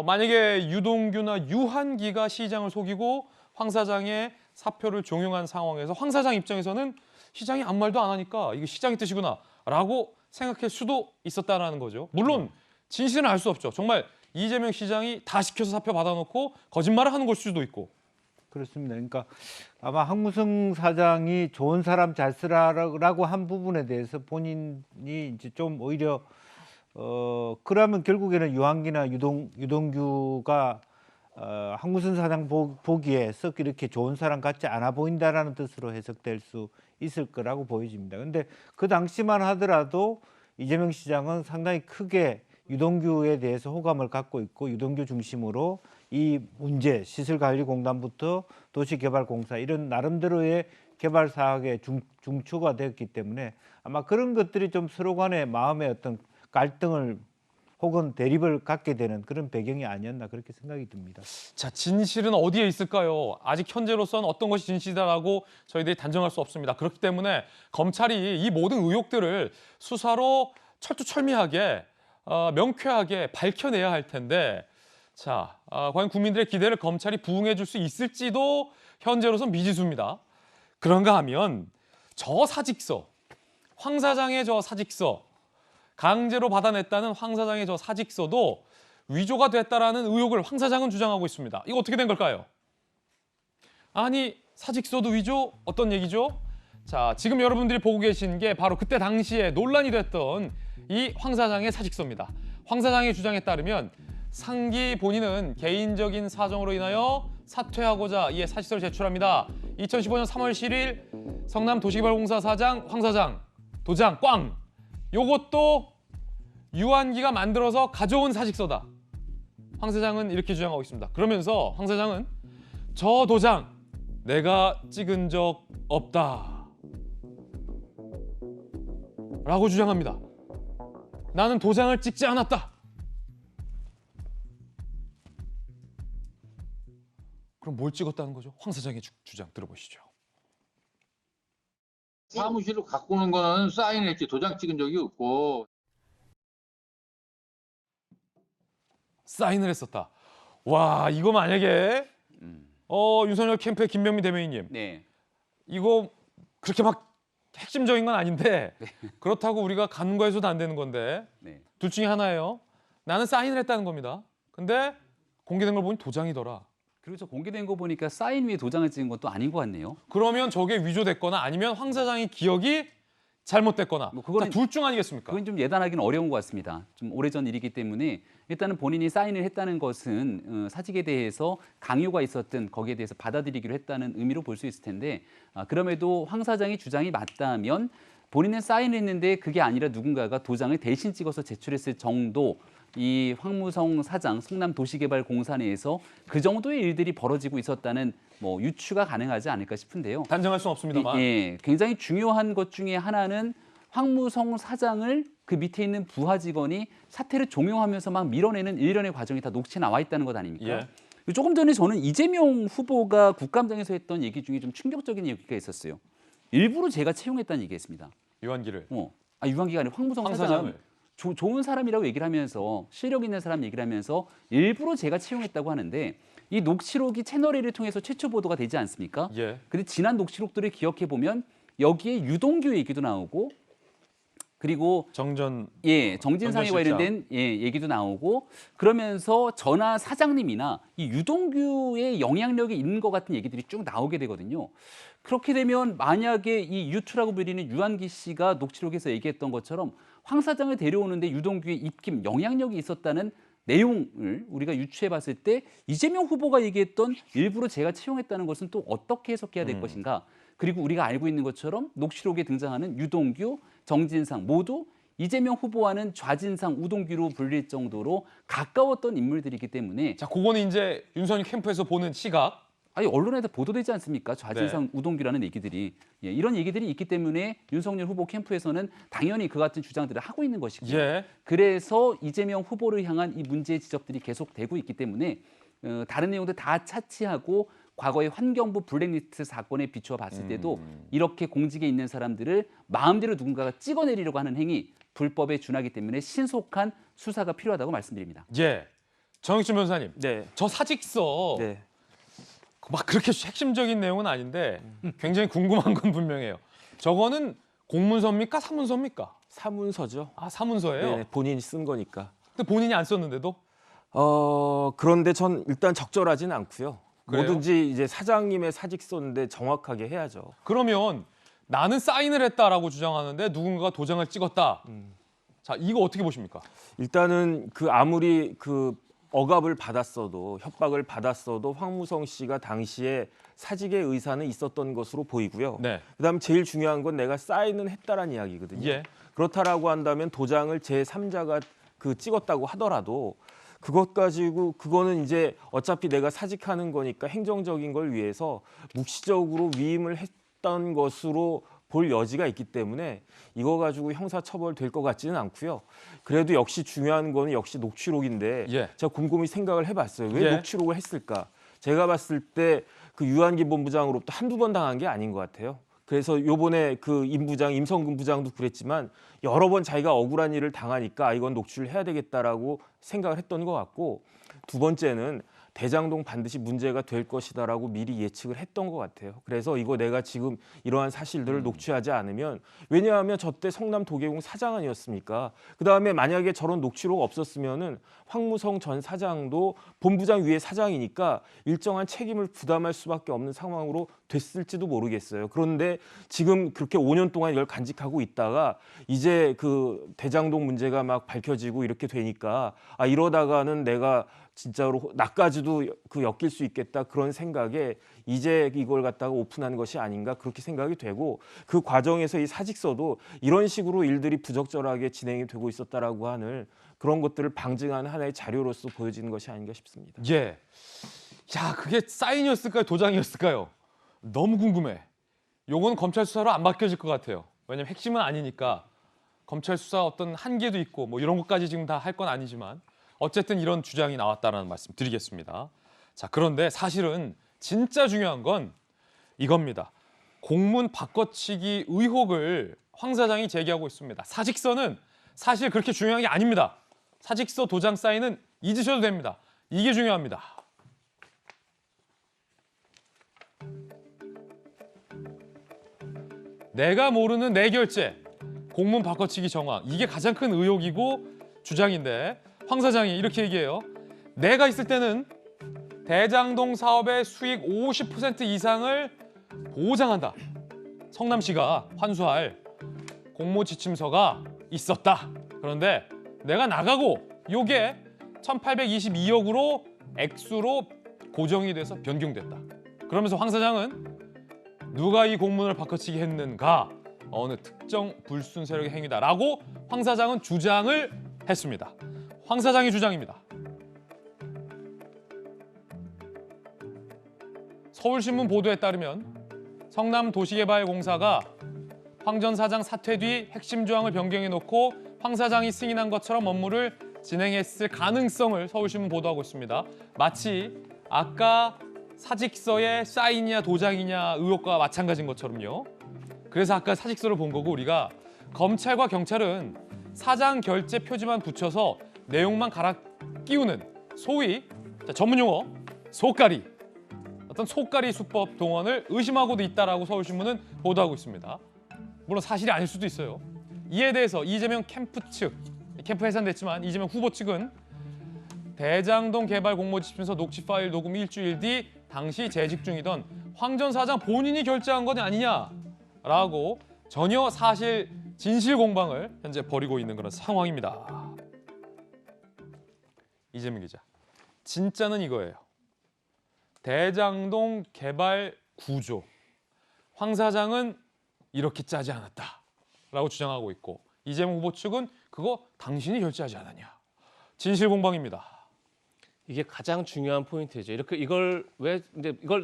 만약에 유동규나 유한기가 시장을 속이고 황 사장의 사표를 종용한 상황에서 황 사장 입장에서는 시장이 아무 말도 안 하니까 이게 시장의 뜻이구나라고 생각할 수도 있었다라는 거죠. 물론 진실은 알 수 없죠. 정말 이재명 시장이 다 시켜서 사표 받아놓고 거짓말을 하는 걸 수도 있고. 그렇습니다. 그러니까 아마 황무성 사장이 좋은 사람 잘 쓰라라고 한 부분에 대해서 본인이 이제 좀 오히려 그러면 결국에는 유한기나 유동규가 황무성 사장 보기에 썩 이렇게 좋은 사람 같지 않아 보인다라는 뜻으로 해석될 수 있을 거라고 보여집니다. 그런데 그 당시만 하더라도 이재명 시장은 상당히 크게 유동규에 대해서 호감을 갖고 있고 유동규 중심으로 이 문제 시설관리공단부터 도시개발공사 이런 나름대로의 개발 사학의 중추가 되었기 때문에 아마 그런 것들이 좀 서로 간의 마음의 어떤 갈등을 혹은 대립을 갖게 되는 그런 배경이 아니었나 그렇게 생각이 듭니다. 자, 진실은 어디에 있을까요? 아직 현재로서는 어떤 것이 진실이다라고 저희들이 단정할 수 없습니다. 그렇기 때문에 검찰이 이 모든 의혹들을 수사로 철두철미하게 명쾌하게 밝혀내야 할 텐데 자, 과연 국민들의 기대를 검찰이 부응해 줄 수 있을지도 현재로선 미지수입니다. 그런가 하면 저 사직서, 황 사장의 저 사직서, 강제로 받아냈다는 황 사장의 저 사직서도 위조가 됐다라는 의혹을 황 사장은 주장하고 있습니다. 이거 어떻게 된 걸까요? 아니, 사직서도 위조? 어떤 얘기죠? 자, 지금 여러분들이 보고 계신 게 바로 그때 당시에 논란이 됐던 이 황 사장의 사직서입니다. 황 사장의 주장에 따르면 상기 본인은 개인적인 사정으로 인하여 사퇴하고자 이에 사직서를 제출합니다. 2015년 3월 7일 성남도시개발공사 사장 황 사장 도장 꽝! 요것도 유한기가 만들어서 가져온 사직서다. 황 사장은 이렇게 주장하고 있습니다. 그러면서 황 사장은 저 도장 내가 찍은 적 없다 라고 주장합니다. 나는 도장을 찍지 않았다. 그럼 뭘 찍었다는 거죠? 황 사장의 주장 들어보시죠. 사무실로 갖고 오는 거는 사인했지 도장 찍은 적이 없고. 사인을 했었다. 와, 이거 만약에 윤석열 캠프의 김병민 대변인님, 네. 이거 그렇게 막 핵심적인 건 아닌데 그렇다고 우리가 간과해서도 안 되는 건데 네. 둘 중에 하나예요. 나는 사인을 했다는 겁니다. 근데 공개된 걸 보니 도장이더라. 그렇죠. 공개된 거 보니까 사인 위에 도장을 찍은 것도 아닌 것 같네요. 그러면 저게 위조됐거나 아니면 황 사장의 기억이 잘못됐거나 뭐 그거는 둘 중 아니겠습니까? 그건 좀 예단하기는 어려운 것 같습니다. 좀 오래전 일이기 때문에 일단은 본인이 사인을 했다는 것은 사직에 대해서 강요가 있었든 거기에 대해서 받아들이기로 했다는 의미로 볼 수 있을 텐데 그럼에도 황 사장의 주장이 맞다면 본인은 사인을 했는데 그게 아니라 누군가가 도장을 대신 찍어서 제출했을 정도 이 황무성 사장 성남도시개발공사 내에서 그 정도의 일들이 벌어지고 있었다는 뭐 유추가 가능하지 않을까 싶은데요. 단정할 수는 없습니다만. 예, 굉장히 중요한 것 중에 하나는 황무성 사장을 그 밑에 있는 부하 직원이 사퇴를 종용하면서 막 밀어내는 일련의 과정이 다 녹취에 나와 있다는 것 아닙니까? 예. 조금 전에 저는 이재명 후보가 국감장에서 했던 얘기 중에 좀 충격적인 얘기가 있었어요. 일부러 제가 채용했다는 얘기했습니다. 유한기를. 유한기가 아니라 황무성 황 사장을. 사장을. 좋은 사람이라고 얘기를 하면서 실력 있는 사람 얘기를 하면서 일부러 제가 채용했다고 하는데 이 녹취록이 채널A를 통해서 최초 보도가 되지 않습니까? 예. 근데 지난 녹취록들을 기억해 보면 여기에 유동규 얘기도 나오고 그리고 정진상에 정진상에 관련된 얘기도 나오고 그러면서 전하 사장님이나 이 유동규의 영향력이 있는 것 같은 얘기들이 쭉 나오게 되거든요. 그렇게 되면 만약에 이 유투라고 불리는 유한기 씨가 녹취록에서 얘기했던 것처럼 황 사장을 데려오는데 유동규의 입김, 영향력이 있었다는 내용을 우리가 유추해 봤을 때 이재명 후보가 얘기했던 일부러 제가 채용했다는 것은 또 어떻게 해석해야 될 것인가. 그리고 우리가 알고 있는 것처럼 녹취록에 등장하는 유동규, 정진상 모두 이재명 후보와는 좌진상 우동규로 불릴 정도로 가까웠던 인물들이기 때문에 자, 그거는 이제 윤석열 캠프에서 보는 시각. 아니 언론에도 보도되지 않습니까? 좌진상 우동규라는 얘기들이 이런 얘기들이 있기 때문에 윤석열 후보 캠프에서는 당연히 그 같은 주장들을 하고 있는 것이고 그래서 이재명 후보를 향한 이 문제의 지적들이 계속되고 있기 때문에 다른 내용들 다 차치하고 과거의 환경부 블랙리스트 사건에 비추어 봤을 때도 이렇게 공직에 있는 사람들을 마음대로 누군가가 찍어내리려고 하는 행위 불법에 준하기 때문에 신속한 수사가 필요하다고 말씀드립니다. 예, 정익준 변호사님, 저 사직서 막 그렇게 핵심적인 내용은 아닌데 굉장히 궁금한 건 분명해요. 저거는 공문서입니까? 사문서입니까? 사문서죠. 아, 사문서예요? 네, 본인이 쓴 거니까. 근데 본인이 안 썼는데도? 그런데 전 일단 적절하지는 않고요. 그래요? 뭐든지 이제 사장님의 사직서인데 정확하게 해야죠. 그러면 나는 사인을 했다라고 주장하는데 누군가가 도장을 찍었다. 자, 이거 어떻게 보십니까? 일단은 그 아무리 그 억압을 받았어도 협박을 받았어도 황무성 씨가 당시에 사직의 의사는 있었던 것으로 보이고요. 그다음 제일 중요한 건 내가 사인은 했다라는 이야기거든요. 그렇다라고 한다면 도장을 제3자가 그 찍었다고 하더라도 그것 가지고 그거는 이제 어차피 내가 사직하는 거니까 행정적인 걸 위해서 묵시적으로 위임을 했던 것으로 볼 여지가 있기 때문에 이거 가지고 형사처벌 될 것 같지는 않고요. 그래도 역시 중요한 거는 역시 녹취록인데 제가 곰곰이 생각을 해봤어요. 왜 녹취록을 했을까? 제가 봤을 때 그 유한기 본부장으로부터 한두 번 당한 게 아닌 것 같아요. 그래서 요번에 그 임 부장, 임성근 부장도 그랬지만 여러 번 자기가 억울한 일을 당하니까 이건 녹취를 해야 되겠다라고 생각을 했던 것 같고 두 번째는 대장동 반드시 문제가 될 것이다라고 미리 예측을 했던 것 같아요. 그래서 이거 내가 지금 이러한 사실들을 녹취하지 않으면 왜냐하면 저 때 성남 도계공 사장 아니었습니까? 그다음에 만약에 저런 녹취록 없었으면은 황무성 전 사장도 본부장 위에 사장이니까 일정한 책임을 부담할 수밖에 없는 상황으로 됐을지도 모르겠어요. 그런데 지금 그렇게 5년 동안 이걸 간직하고 있다가 이제 그 대장동 문제가 막 밝혀지고 이렇게 되니까 아 이러다가는 내가 진짜로 나까지도 그 엮일 수 있겠다 그런 생각에 이제 이걸 갖다가 오픈한 것이 아닌가 그렇게 생각이 되고 그 과정에서 이 사직서도 이런 식으로 일들이 부적절하게 진행이 되고 있었다라고 하는 그런 것들을 방증한 하나의 자료로서 보여지는 것이 아닌가 싶습니다. 야, 그게 사인이었을까요? 도장이었을까요? 너무 궁금해. 요건 검찰 수사로 안 맡겨질 것 같아요. 왜냐면 핵심은 아니니까 검찰 수사 어떤 한계도 있고 뭐 이런 것까지 지금 다 할 건 아니지만 어쨌든 이런 주장이 나왔다는 말씀 드리겠습니다. 자, 그런데 사실은 진짜 중요한 건 이겁니다. 공문 바꿔치기 의혹을 황 사장이 제기하고 있습니다. 사직서는 사실 그렇게 중요한 게 아닙니다. 사직서 도장 사인은 잊으셔도 됩니다. 이게 중요합니다. 내가 모르는 내 결제, 공문 바꿔치기 정황, 이게 가장 큰 의혹이고 주장인데 황 사장이 이렇게 얘기해요. 내가 있을 때는 대장동 사업의 수익 50% 이상을 보장한다. 성남시가 환수할 공모 지침서가 있었다. 그런데 내가 나가고 요게 1822억으로 액수로 고정이 돼서 변경됐다. 그러면서 황 사장은 누가 이 공문을 바꿔치기 했는가? 어느 특정 불순 세력의 행위다라고 황 사장은 주장을 했습니다. 황 사장의 주장입니다. 서울신문 보도에 따르면 성남도시개발공사가 황 전 사장 사퇴 뒤 핵심 조항을 변경해 놓고 황 사장이 승인한 것처럼 업무를 진행했을 가능성을 서울신문 보도하고 있습니다. 마치 아까 사직서에 사인이냐 도장이냐 의혹과 마찬가지인 것처럼요. 그래서 아까 사직서를 본 거고 우리가 검찰과 경찰은 사장 결재 표지만 붙여서 내용만 갈아 끼우는 소위 전문용어 속가리 어떤 속가리 수법 동원을 의심하고도 있다라고 서울신문은 보도하고 있습니다. 물론 사실이 아닐 수도 있어요. 이에 대해서 이재명 캠프 해산됐지만 이재명 후보 측은 대장동 개발 공모지침서 녹취 파일 녹음 일주일 뒤 당시 재직 중이던 황 전 사장 본인이 결제한 것 아니냐라고 전혀 사실 진실 공방을 현재 벌이고 있는 그런 상황입니다. 이재명 기자, 진짜는 이거예요. 대장동 개발 구조, 황 사장은 이렇게 짜지 않았다라고 주장하고 있고 이재명 후보 측은 그거 당신이 결제하지 않았냐. 진실 공방입니다. 이게 가장 중요한 포인트죠. 이걸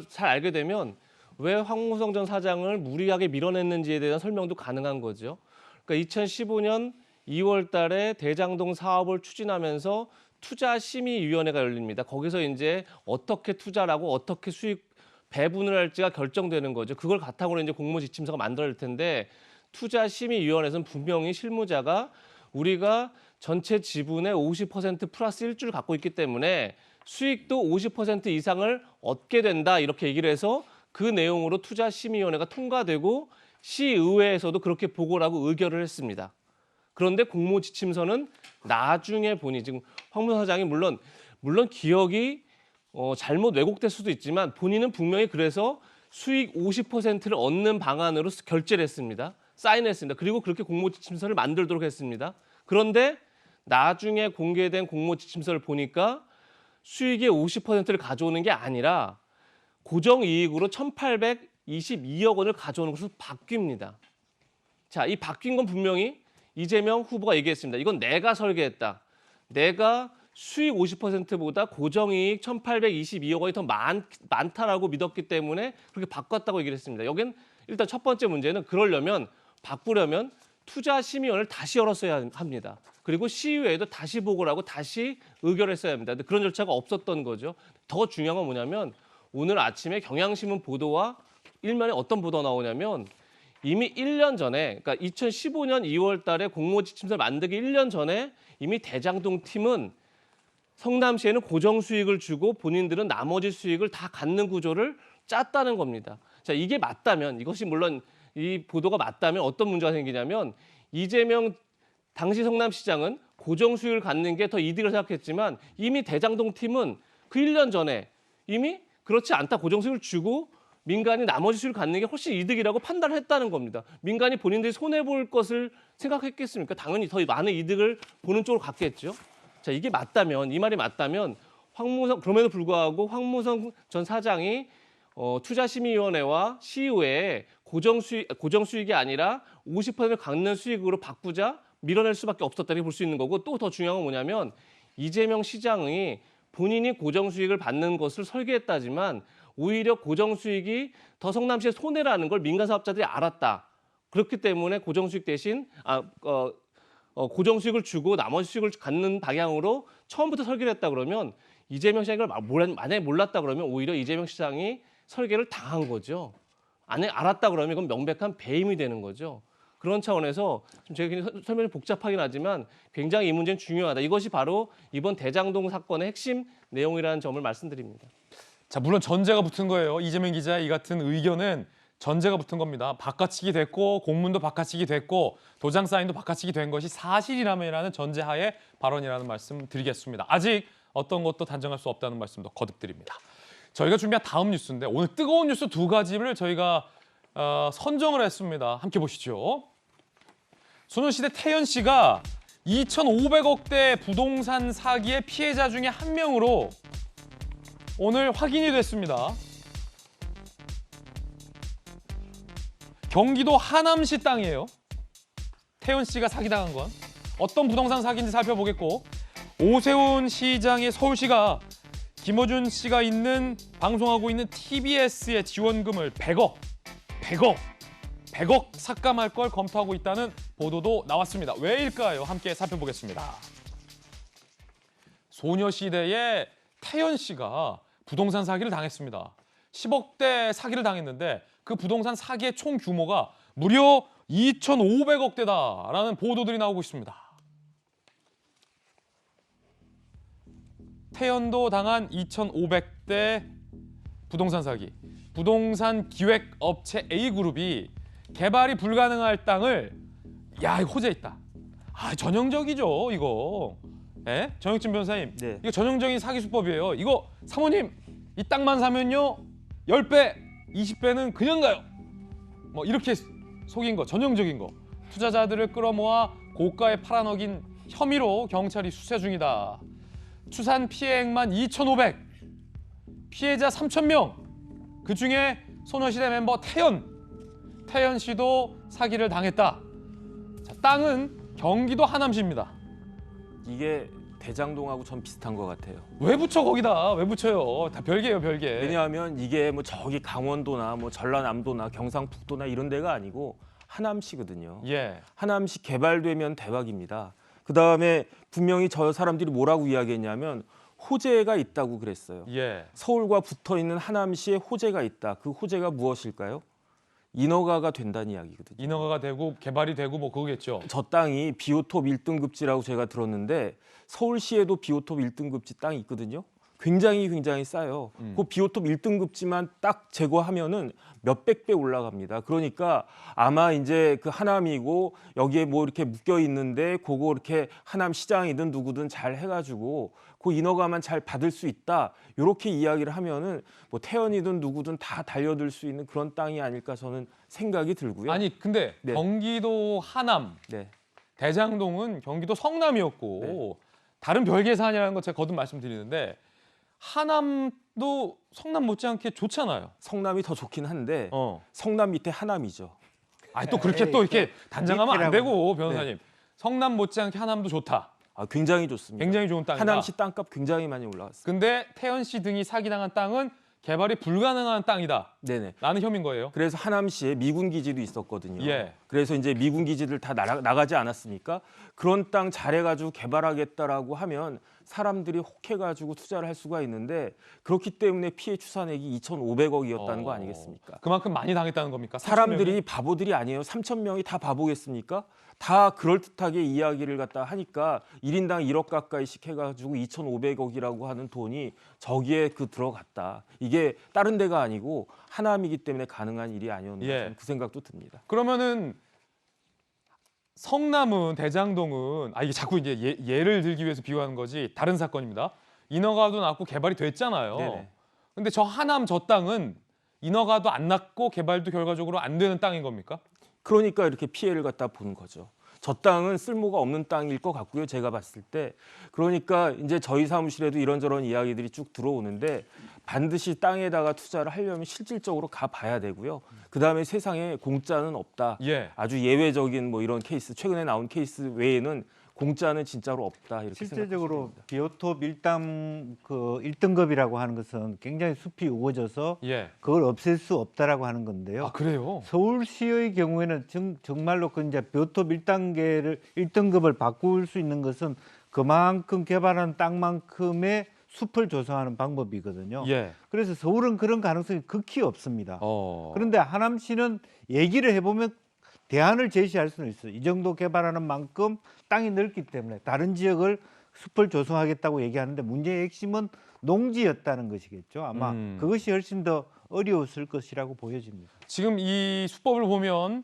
잘 알게 되면 왜 황무성 전 사장을 무리하게 밀어냈는지에 대한 설명도 가능한 거죠. 그러니까 2015년 2월 달에 대장동 사업을 추진하면서 투자심의위원회가 열립니다. 거기서 이제 어떻게 투자라고 어떻게 수익 배분을 할지가 결정되는 거죠. 그걸 바탕으로 이제 공모지침서가 만들어질 텐데 투자심의위원회에서는 분명히 실무자가 우리가 전체 지분의 50% 플러스 1주를 갖고 있기 때문에 수익도 50% 이상을 얻게 된다 이렇게 얘기를 해서 그 내용으로 투자심의위원회가 통과되고 시의회에서도 그렇게 보고를 하고 의결을 했습니다. 그런데 공모지침서는 나중에 보니 지금 황무성 사장이 물론 기억이 잘못 왜곡될 수도 있지만 본인은 분명히 그래서 수익 50%를 얻는 방안으로 결제를 했습니다. 사인했습니다. 그리고 그렇게 공모지침서를 만들도록 했습니다. 그런데 나중에 공개된 공모지침서를 보니까 수익의 50%를 가져오는 게 아니라 고정이익으로 1,822억 원을 가져오는 것으로 바뀝니다. 자, 이 바뀐 건 분명히 이재명 후보가 얘기했습니다. 이건 내가 설계했다. 내가 수익 50%보다 고정이익 1,822억 원이 더 많다라고 믿었기 때문에 그렇게 바꿨다고 얘기를 했습니다. 여긴 일단 첫 번째 문제는 바꾸려면 투자심의위원회를 다시 열었어야 합니다. 그리고 시의회에도 다시 보고를 하고 다시 의결을 했어야 합니다. 근데 그런 절차가 없었던 거죠. 더 중요한 건 뭐냐면 오늘 아침에 경향신문 보도와 일면에 어떤 보도가 나오냐면 이미 1년 전에 그러니까 2015년 2월 달에 공모지침서를 만들기 1년 전에 이미 대장동 팀은 성남시에는 고정 수익을 주고 본인들은 나머지 수익을 다 갖는 구조를 짰다는 겁니다. 자, 이게 맞다면 이것이 물론 이 보도가 맞다면 어떤 문제가 생기냐면 이재명 당시 성남시장은 고정 수익을 갖는 게 더 이득을 생각했지만 이미 대장동 팀은 그 1년 전에 이미 그렇지 않다 고정 수익을 주고 민간이 나머지 수익을 갖는 게 훨씬 이득이라고 판단을 했다는 겁니다. 민간이 본인들이 손해볼 것을 생각했겠습니까? 당연히 더 많은 이득을 보는 쪽으로 갔겠죠. 자, 이게 맞다면 이 말이 맞다면 그럼에도 불구하고 황무성 전 사장이 투자심의위원회와 시의회에 고정 수익이 아니라 50%를 갖는 수익으로 바꾸자 밀어낼 수밖에 없었다고 볼 수 있는 거고 또 더 중요한 건 뭐냐면 이재명 시장이 본인이 고정 수익을 받는 것을 설계했다지만 오히려 고정 수익이 더 성남시의 손해라는 걸 민간 사업자들이 알았다. 그렇기 때문에 고정 수익 대신 고정 수익을 주고 나머지 수익을 갖는 방향으로 처음부터 설계를 했다 그러면 이재명 시장이 만약에 몰랐다 그러면 오히려 이재명 시장이 설계를 당한 거죠. 알았다 그러면 이건 명백한 배임이 되는 거죠. 그런 차원에서 좀 제가 설명이 복잡하긴 하지만 굉장히 이 문제는 중요하다. 이것이 바로 이번 대장동 사건의 핵심 내용이라는 점을 말씀드립니다. 자, 물론 전제가 붙은 거예요. 이재명 기자의 이 같은 의견은 전제가 붙은 겁니다. 바꿔치기 됐고 공문도 바꿔치기 됐고 도장 사인도 바꿔치기 된 것이 사실이라면이라는 전제하에 발언이라는 말씀 드리겠습니다. 아직 어떤 것도 단정할 수 없다는 말씀도 거듭드립니다. 저희가 준비한 다음 뉴스인데 오늘 뜨거운 뉴스 두 가지를 저희가 선정을 했습니다. 함께 보시죠. 소녀시대 태연 씨가 2,500억대 부동산 사기의 피해자 중에 한 명으로 오늘 확인이 됐습니다. 경기도 하남시 땅이에요. 태연 씨가 사기당한 건 어떤 부동산 사기인지 살펴보겠고 오세훈 시장의 서울시가 김어준 씨가 방송하고 있는 TBS의 지원금을 100억 삭감할 걸 검토하고 있다는 보도도 나왔습니다. 왜일까요? 함께 살펴보겠습니다. 소녀시대의 태연 씨가 부동산 사기를 당했습니다. 10억대 사기를 당했는데 그 부동산 사기의 총 규모가 무려 2,500억대다라는 보도들이 나오고 있습니다. 태연도 당한 2,500대 부동산 사기. 부동산 기획업체 A그룹이 개발이 불가능할 땅을 야, 이거 호재 있다. 아, 전형적이죠, 이거. 예? 정혁진 변호사님, 네. 이거 전형적인 사기 수법이에요. 이거 사모님, 이 땅만 사면요 10배, 20배는 그냥 가요. 뭐 이렇게 속인 거, 전형적인 거. 투자자들을 끌어모아 고가에 팔아넘긴 혐의로 경찰이 수사 중이다. 추산 피해액만 2,500, 피해자 3,000명. 그중에 소녀시대 멤버 태연 씨도 사기를 당했다. 자, 땅은 경기도 하남시입니다. 이게 대장동하고 전 비슷한 것 같아요. 왜 붙여 거기다? 왜 붙여요? 다 별개예요, 별개. 왜냐하면 이게 뭐 저기 강원도나 뭐 전라남도나 경상북도나 이런 데가 아니고 하남시거든요. 예. 하남시 개발되면 대박입니다. 그다음에 분명히 저 사람들이 뭐라고 이야기했냐면 호재가 있다고 그랬어요. 예. 서울과 붙어 있는 하남시에 호재가 있다. 그 호재가 무엇일까요? 인허가가 된다는 이야기거든요. 인허가가 되고 개발이 되고 뭐 그거겠죠. 저 땅이 비오톱 1등급지라고 제가 들었는데 서울시에도 비오톱 1등급지 땅이 있거든요. 굉장히 싸요. 그 비오톱 1등급지만 딱 제거하면은 몇백 배 올라갑니다. 그러니까 아마 이제 그 하남이고 여기에 뭐 이렇게 묶여 있는데 그거 이렇게 하남 시장이든 누구든 잘 해가지고 그 인허가만 잘 받을 수 있다. 이렇게 이야기를 하면은 뭐 태연이든 누구든 다 달려들 수 있는 그런 땅이 아닐까 저는 생각이 들고요. 아니 근데 네. 경기도 하남, 네. 대장동은 경기도 성남이었고 네. 다른 별개 사안이라는 거 제가 거듭 말씀드리는데 하남도 성남 못지않게 좋잖아요. 성남이 더 좋긴 한데 어. 성남 밑에 하남이죠. 아니 또 그렇게 또 이렇게 단정하면 안 되고 변호사님. 네. 성남 못지않게 하남도 좋다. 아, 굉장히 좋습니다. 굉장히 좋은 땅이다. 하남시 땅값 굉장히 많이 올라갔어요. 근데 태연 씨 등이 사기당한 땅은 개발이 불가능한 땅이다. 네네. 라는 혐의인 거예요. 그래서 하남시에 미군 기지도 있었거든요. 예. 그래서 이제 미군 기지들 다 나가지 않았습니까? 그런 땅 잘해가지고 개발하겠다라고 하면 사람들이 혹해가지고 투자를 할 수가 있는데 그렇기 때문에 피해 추산액이 2,500억이었다는 거 아니겠습니까? 그만큼 많이 당했다는 겁니까? 사람들이 바보들이 아니에요. 3,000명이 다 바보겠습니까? 다 그럴듯하게 이야기를 갖다 하니까 1인당 1억 가까이씩 해가지고 2,500억이라고 하는 돈이 저기에 들어갔다. 이게 다른 데가 아니고 하남이기 때문에 가능한 일이 아니었나 예. 그 생각도 듭니다. 그러면은 성남은 대장동은 이게 자꾸 이제 예를 들기 위해서 비유하는 거지 다른 사건입니다. 인허가도 났고 개발이 됐잖아요. 네네. 근데 저 하남 저 땅은 인허가도 안 났고 개발도 결과적으로 안 되는 땅인 겁니까? 그러니까 이렇게 피해를 갖다 보는 거죠. 저 땅은 쓸모가 없는 땅일 것 같고요. 제가 봤을 때. 그러니까 이제 저희 사무실에도 이런저런 이야기들이 쭉 들어오는데 반드시 땅에다가 투자를 하려면 실질적으로 가봐야 되고요. 그다음에 세상에 공짜는 없다. 예. 아주 예외적인 뭐 이런 케이스, 최근에 나온 케이스 외에는 공짜는 진짜로 없다. 이렇게 실제적으로 생각하시면 됩니다. 비오톱 1등급이라고 하는 것은 굉장히 숲이 우거져서 예. 그걸 없앨 수 없다라고 하는 건데요. 아 그래요? 서울시의 경우에는 정말로 그 이제 비오톱 1등급을 바꿀 수 있는 것은 그만큼 개발한 땅만큼의 숲을 조성하는 방법이거든요. 예. 그래서 서울은 그런 가능성이 극히 없습니다. 그런데 하남시는 얘기를 해보면 대안을 제시할 수는 있어요. 이 정도 개발하는 만큼 땅이 넓기 때문에 다른 지역을 숲을 조성하겠다고 얘기하는데 문제의 핵심은 농지였다는 것이겠죠. 아마 그것이 훨씬 더 어려웠을 것이라고 보여집니다. 지금 이 수법을 보면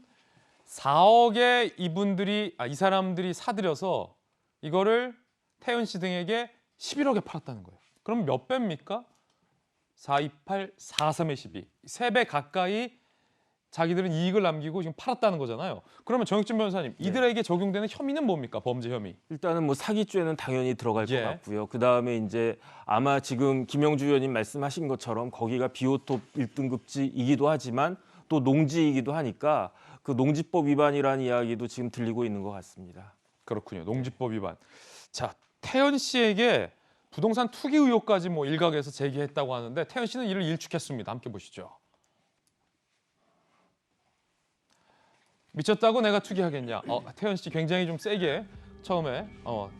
4억에 이 사람들이 사들여서 이거를 태연 씨 등에게 11억에 팔았다는 거예요. 그럼 몇 배입니까? 428, 43의 12. 3배 가까이 자기들은 이익을 남기고 지금 팔았다는 거잖아요. 그러면 정혁진 변호사님, 이들에게 적용되는 혐의는 뭡니까? 범죄 혐의. 일단은 뭐 사기죄는 당연히 들어갈 예. 것 같고요. 그다음에 이제 아마 지금 김영주 의원님 말씀하신 것처럼 거기가 비오톱 1등급지이기도 하지만 또 농지이기도 하니까 그 농지법 위반이라는 이야기도 지금 들리고 있는 것 같습니다. 그렇군요. 농지법 위반. 자, 태연 씨에게 부동산 투기 의혹까지 뭐 일각에서 제기했다고 하는데 태연 씨는 이를 일축했습니다. 함께 보시죠. 미쳤다고 내가 투기하겠냐? 태연 씨 굉장히 좀 세게 처음에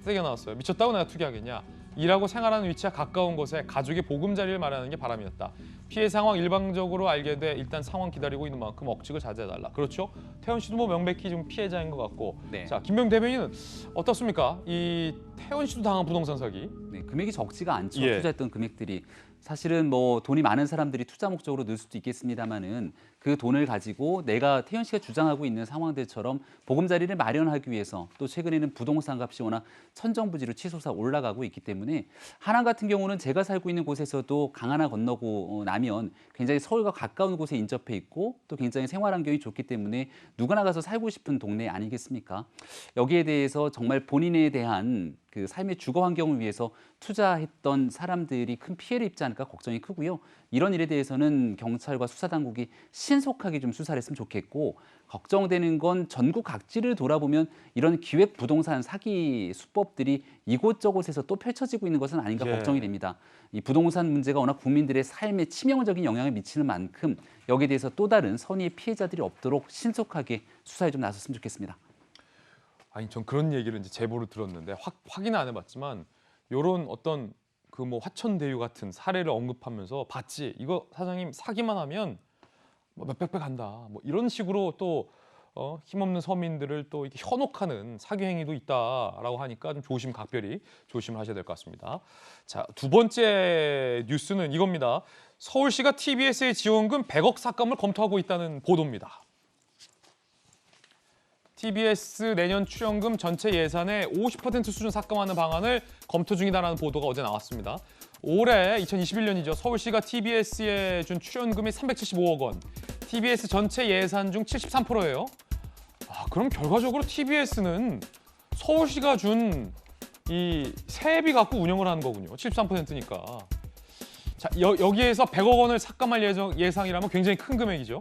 세게 나왔어요. 미쳤다고 내가 투기하겠냐? 일하고 생활하는 위치와 가까운 곳에 가족의 보금자리를 마련하는 게 바람이었다. 피해 상황 일방적으로 알게 돼 일단 상황 기다리고 있는 만큼 억측을 자제해달라. 그렇죠? 태연 씨도 뭐 명백히 좀 피해자인 것 같고. 네. 자, 김병 대변인은 어떻습니까? 이 태연 씨도 당한 부동산 사기. 네, 금액이 적지가 않죠. 예. 투자했던 금액들이 사실은 뭐 돈이 많은 사람들이 투자 목적으로 넣을 수도 있겠습니다만은 그 돈을 가지고 내가 태연 씨가 주장하고 있는 상황들처럼 보금자리를 마련하기 위해서 또 최근에는 부동산 값이 워낙 천정부지로 치솟아 올라가고 있기 때문에 하남 같은 경우는 제가 살고 있는 곳에서도 강 하나 건너고 나면 굉장히 서울과 가까운 곳에 인접해 있고 또 굉장히 생활 환경이 좋기 때문에 누구나 가서 살고 싶은 동네 아니겠습니까? 여기에 대해서 정말 본인에 대한 그 삶의 주거 환경을 위해서 투자했던 사람들이 큰 피해를 입지 않을까 걱정이 크고요. 이런 일에 대해서는 경찰과 수사당국이 신속하게 좀 수사를 했으면 좋겠고 걱정되는 건 전국 각지를 돌아보면 이런 기획 부동산 사기 수법들이 이곳저곳에서 또 펼쳐지고 있는 것은 아닌가 걱정이 됩니다. 이 부동산 문제가 워낙 국민들의 삶에 치명적인 영향을 미치는 만큼 여기에 대해서 또 다른 선의의 피해자들이 없도록 신속하게 수사에 좀 나섰으면 좋겠습니다. 아니 전 그런 얘기를 이제 제보를 들었는데 확인은 안 해봤지만 요런 어떤 그 뭐 화천대유 같은 사례를 언급하면서 봤지 이거 사장님 사기만 하면 뭐 몇백 배 간다 뭐 이런 식으로 또 힘없는 서민들을 또 이렇게 현혹하는 사기 행위도 있다라고 하니까 좀 각별히 조심을 하셔야 될 것 같습니다. 자, 두 번째 뉴스는 이겁니다. 서울시가 TBS의 지원금 100억 삭감을 검토하고 있다는 보도입니다. TBS 내년 출연금 전체 예산의 50% 수준 삭감하는 방안을 검토 중이다라는 보도가 어제 나왔습니다. 올해 2021년이죠. 서울시가 TBS에 준 출연금이 375억 원, TBS 전체 예산 중 73%예요. 그럼 결과적으로 TBS는 서울시가 준 이 세비 갖고 운영을 하는 거군요. 73%니까. 자, 여기에서 100억 원을 삭감할 예상이라면 굉장히 큰 금액이죠.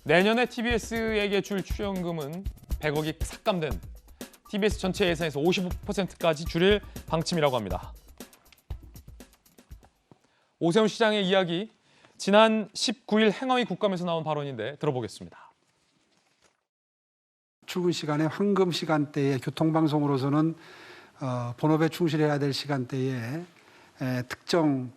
내년에 TBS에게 줄 출연금은 100억이 삭감된 TBS 전체 예산에서 55%까지 줄일 방침이라고 합니다. 오세훈 시장의 이야기, 지난 19일 행안위 국감에서 나온 발언인데 들어보겠습니다. 출근 시간에 황금 시간대에 교통방송으로서는 본업에 충실해야 될 시간대에 특정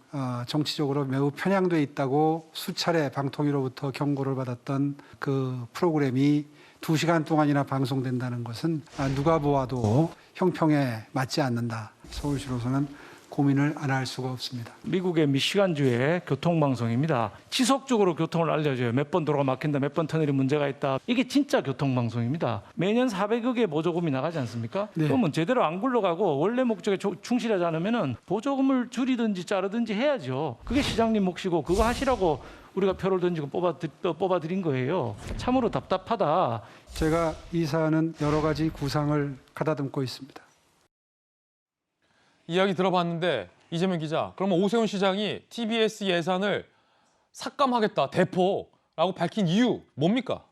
정치적으로 매우 편향돼 있다고 수차례 방통위로부터 경고를 받았던 그 프로그램이 2시간 동안이나 방송된다는 것은 누가 보아도 형평에 맞지 않는다. 서울시로서는 고민을 안 할 수가 없습니다. 미국의 미시간주의 교통방송입니다. 지속적으로 교통을 알려줘요. 몇 번 도로가 막힌다, 몇 번 터널이 문제가 있다. 이게 진짜 교통방송입니다. 매년 400억의 보조금이 나가지 않습니까? 네. 그러면 제대로 안 굴러가고 원래 목적에 충실하지 않으면 보조금을 줄이든지 자르든지 해야죠. 그게 시장님 몫이고 그거 하시라고 우리가 표를 던지고 뽑아드린 거예요. 참으로 답답하다. 제가 이 사안은 여러 가지 구상을 가다듬고 있습니다. 이야기 들어봤는데 이재명 기자, 그러면 오세훈 시장이 TBS 예산을 삭감하겠다, 대포라고 밝힌 이유 뭡니까?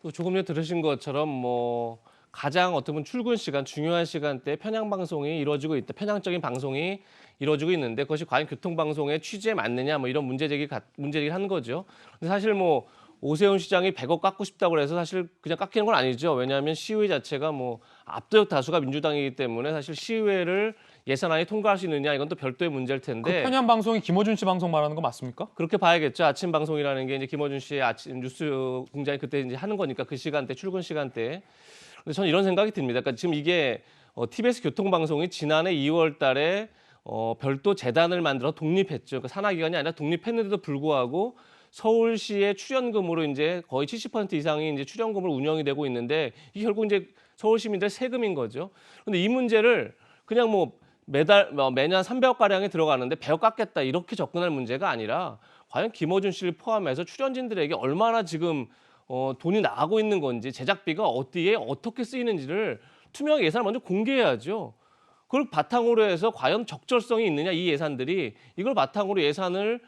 또 조금 전에 들으신 것처럼 뭐 가장 어떻게 보면 출근 시간, 중요한 시간대에 편향 방송이 이루어지고 있다, 편향적인 방송이 이루어지고 있는데 그것이 과연 교통방송의 취지에 맞느냐, 뭐 이런 문제 제기를 하는 거죠. 근데 사실 뭐 오세훈 시장이 100억 깎고 싶다고 해서 사실 그냥 깎이는 건 아니죠. 왜냐하면 시의회 자체가 뭐 압도적 다수가 민주당이기 때문에 사실 시의회를 예산안이 통과할 수 있느냐 이건 또 별도의 문제일 텐데. 그 편향 방송이 김어준 씨 방송 말하는 거 맞습니까? 그렇게 봐야겠죠. 아침 방송이라는 게 이제 김어준 씨의 아침 뉴스 공장이 그때 이제 하는 거니까 그 시간대, 출근 시간대. 근데 저는 이런 생각이 듭니다. 그러니까 지금 이게 TBS 교통방송이 지난해 2월 달에 별도 재단을 만들어 독립했죠. 그러니까 산하기관이 아니라 독립했는데도 불구하고 서울시의 출연금으로 이제 거의 70% 이상이 이제 출연금으로 운영이 되고 있는데 이게 결국 이제 서울 시민들의 세금인 거죠. 그런데 이 문제를 그냥 뭐 매년 300억 가량이 들어가는데 100억 깎겠다 이렇게 접근할 문제가 아니라 과연 김어준 씨를 포함해서 출연진들에게 얼마나 지금 돈이 나가고 있는 건지, 제작비가 어디에 어떻게 쓰이는지를 투명하게 예산을 먼저 공개해야죠. 그걸 바탕으로 해서 과연 적절성이 있느냐, 이 예산들이, 이걸 바탕으로 예산을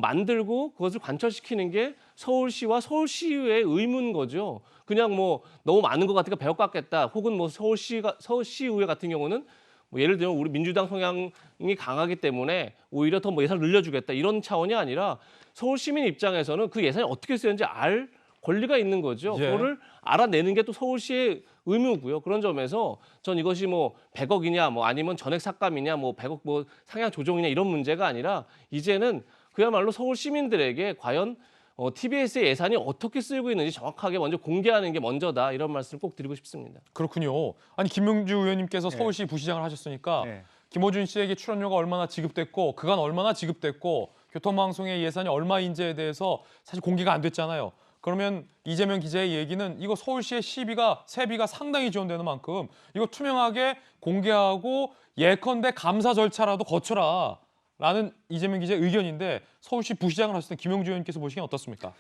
만들고 그것을 관철시키는 게 서울시와 서울시의회의 의무인 거죠. 그냥 뭐 너무 많은 것 같으니까 100억 깎겠다, 혹은 뭐 서울시의회 같은 경우는 뭐 예를 들면 우리 민주당 성향이 강하기 때문에 오히려 더 뭐 예산을 늘려주겠다 이런 차원이 아니라 서울 시민 입장에서는 그 예산이 어떻게 쓰였는지 알 권리가 있는 거죠. 예. 그거를 알아내는 게 또 서울시의 의무고요. 그런 점에서 전 이것이 뭐 100억이냐 뭐 아니면 전액 삭감이냐 뭐 100억 뭐 상향 조정이냐 이런 문제가 아니라 이제는 그야말로 서울 시민들에게 과연 TBS의 예산이 어떻게 쓰이고 있는지 정확하게 먼저 공개하는 게 먼저다, 이런 말씀을 꼭 드리고 싶습니다. 그렇군요. 아니 김명주 의원님께서 서울시 부시장을 하셨으니까 김어준 씨에게 출연료가 얼마나 지급됐고 그간 얼마나 지급됐고 교통방송의 예산이 얼마인지에 대해서 사실 공개가 안 됐잖아요. 그러면 이재명 기자의 얘기는 이거 서울시의 세비가 상당히 지원되는 만큼 이거 투명하게 공개하고 예컨대 감사 절차라도 거쳐라라는 이재명 기자의 의견인데 서울시 부시장을 하셨던 김용주 의원님께서 보시기엔 어떻습니까?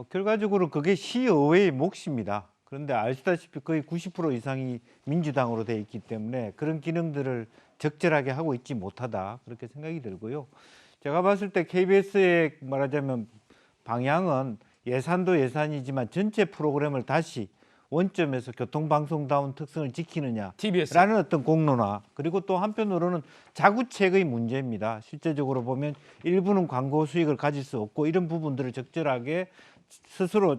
결과적으로 그게 시의회의 몫입니다. 그런데 아시다시피 거의 90% 이상이 민주당으로 돼 있기 때문에 그런 기능들을 적절하게 하고 있지 못하다 그렇게 생각이 들고요. 제가 봤을 때 KBS의 말하자면 방향은 예산도 예산이지만 전체 프로그램을 다시 원점에서 교통방송다운 특성을 지키느냐라는 TBS. 어떤 공론화 그리고 또 한편으로는 자구책의 문제입니다. 실제적으로 보면 일부는 광고 수익을 가질 수 없고 이런 부분들을 적절하게 스스로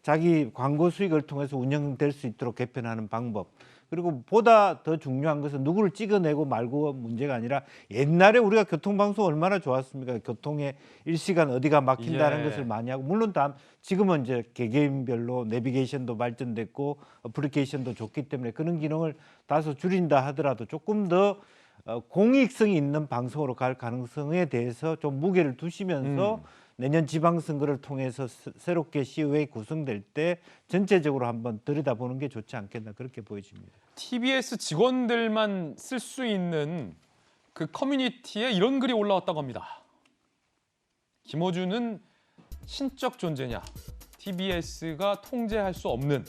자기 광고 수익을 통해서 운영될 수 있도록 개편하는 방법 그리고 보다 더 중요한 것은 누구를 찍어내고 말고 문제가 아니라 옛날에 우리가 교통방송 얼마나 좋았습니까? 교통에 일시간 어디가 막힌다는 것을 많이 하고 물론 지금은 이제 개개인별로 내비게이션도 발전됐고 어플리케이션도 좋기 때문에 그런 기능을 다소 줄인다 하더라도 조금 더 공익성이 있는 방송으로 갈 가능성에 대해서 좀 무게를 두시면서 내년 지방선거를 통해서 새롭게 시의회 구성될 때 전체적으로 한번 들여다보는 게 좋지 않겠나 그렇게 보여집니다. TBS 직원들만 쓸 수 있는 그 커뮤니티에 이런 글이 올라왔다고 합니다. 김어준은 신적 존재냐? TBS가 통제할 수 없는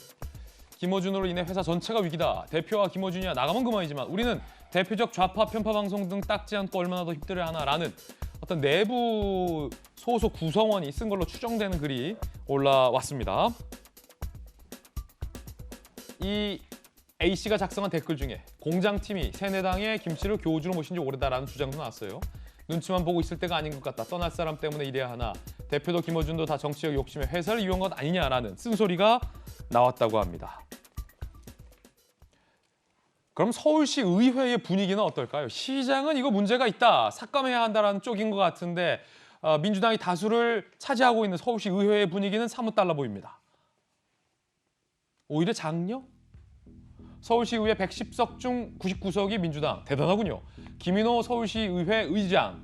김어준으로 인해 회사 전체가 위기다. 대표와 김어준이야 나가면 그만이지만 우리는 대표적 좌파 편파 방송 등 닦지 않고 얼마나 더 힘들어야 하나라는 어떤 내부 소속 구성원이 쓴 걸로 추정되는 글이 올라왔습니다. 이 A씨가 작성한 댓글 중에 공장팀이 새누리당의 김씨를 교우주로 모신 지 오래다라는 주장도 나왔어요. 눈치만 보고 있을 때가 아닌 것 같다. 떠날 사람 때문에 이래야 하나. 대표도 김어준도 다 정치적 욕심에 회사를 이용한 것 아니냐라는 쓴소리가 나왔다고 합니다. 그럼 서울시 의회의 분위기는 어떨까요? 시장은 이거 문제가 있다, 삭감해야 한다는 쪽인 것 같은데 민주당이 다수를 차지하고 있는 서울시 의회의 분위기는 사뭇 달라 보입니다. 오히려 장려? 서울시 의회 110석 중 99석이 민주당, 대단하군요. 김인호 서울시의회 의장,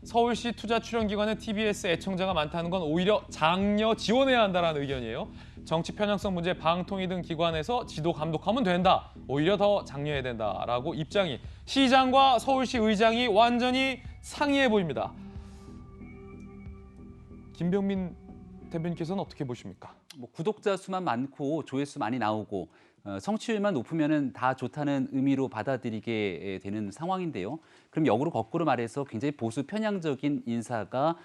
서울시 투자 출연기관의 TBS 애청자가 많다는 건 오히려 장려 지원해야 한다는 의견이에요. 정치 편향성 문제 방통위 등 기관에서 지도 감독하면 된다. 오히려 더 장려해야 된다라고 입장이 시장과 서울시 의장이 완전히 상이해 보입니다. 김병민 대변인께서는 어떻게 보십니까? 구독자 수만 많고 조회수 많이 나오고 성취율만 높으면은 다 좋다는 의미로 받아들이게 되는 상황인데요. 그럼 역으로 거꾸로 말해서 굉장히 보수 편향적인 인사가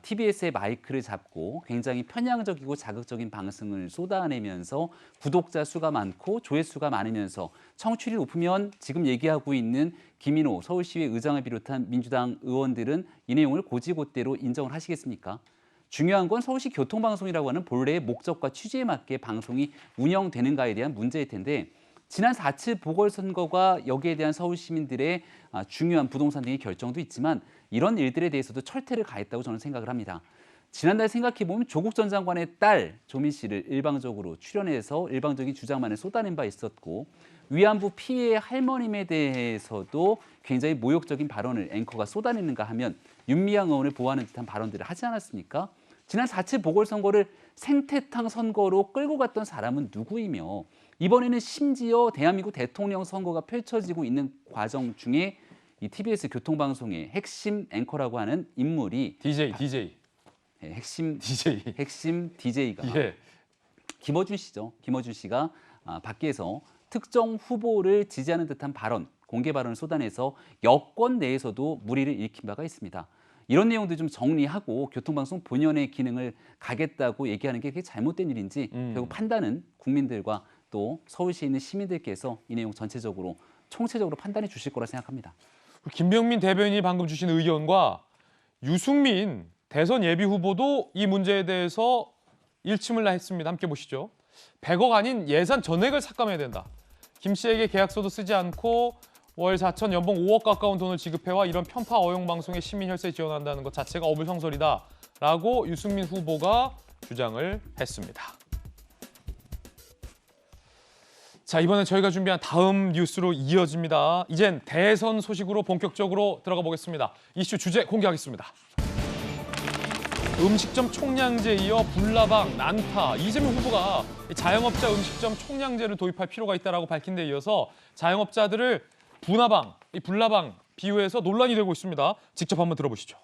TBS의 마이크를 잡고 굉장히 편향적이고 자극적인 방송을 쏟아내면서 구독자 수가 많고 조회수가 많으면서 청취율이 높으면 지금 얘기하고 있는 김인호 서울시의회 의장을 비롯한 민주당 의원들은 이 내용을 고지고대로 인정을 하시겠습니까? 중요한 건 서울시 교통방송이라고 하는 본래의 목적과 취지에 맞게 방송이 운영되는가에 대한 문제일 텐데 지난 4.7 보궐선거가 여기에 대한 서울 시민들의 중요한 부동산 등의 결정도 있지만 이런 일들에 대해서도 철퇴를 가했다고 저는 생각을 합니다. 지난달 생각해보면 조국 전 장관의 딸 조민 씨를 일방적으로 출연해서 일방적인 주장만을 쏟아낸 바 있었고 위안부 피해 할머님에 대해서도 굉장히 모욕적인 발언을 앵커가 쏟아내는가 하면 윤미향 의원을 보호하는 듯한 발언들을 하지 않았습니까? 지난 4.7 보궐선거를 생태탕 선거로 끌고 갔던 사람은 누구이며 이번에는 심지어 대한민국 대통령 선거가 펼쳐지고 있는 과정 중에 이 TBS 교통방송의 핵심 앵커라고 하는 인물이 DJ. 네, 핵심 DJ가 예. 김어준 씨죠. 김어준 씨가 밖에서 특정 후보를 지지하는 듯한 발언, 공개 발언을 쏟아내서 여권 내에서도 물의를 일으킨 바가 있습니다. 이런 내용도 좀 정리하고 교통방송 본연의 기능을 가겠다고 얘기하는 게 그게 잘못된 일인지 결국 판단은 국민들과 또 서울시에 있는 시민들께서 이 내용 전체적으로 총체적으로 판단해 주실 거라 생각합니다. 김병민 대변인이 방금 주신 의견과 유승민 대선 예비 후보도 이 문제에 대해서 일침을 했습니다. 함께 보시죠. 100억 아닌 예산 전액을 삭감해야 된다. 김 씨에게 계약서도 쓰지 않고 월 4천, 연봉 5억 가까운 돈을 지급해와 이런 편파 어용 방송에 시민 혈세 지원한다는 것 자체가 어불성설이다라고 유승민 후보가 주장을 했습니다. 자, 이번엔 저희가 준비한 다음 뉴스로 이어집니다. 이젠 대선 소식으로 본격적으로 들어가 보겠습니다. 이슈 주제 공개하겠습니다. 음식점 총량제에 이어 불나방, 난타, 이재명 후보가 자영업자 음식점 총량제를 도입할 필요가 있다고 밝힌 데 이어서 자영업자들을 분화방, 불나방 비유해서 논란이 되고 있습니다. 직접 한번 들어보시죠.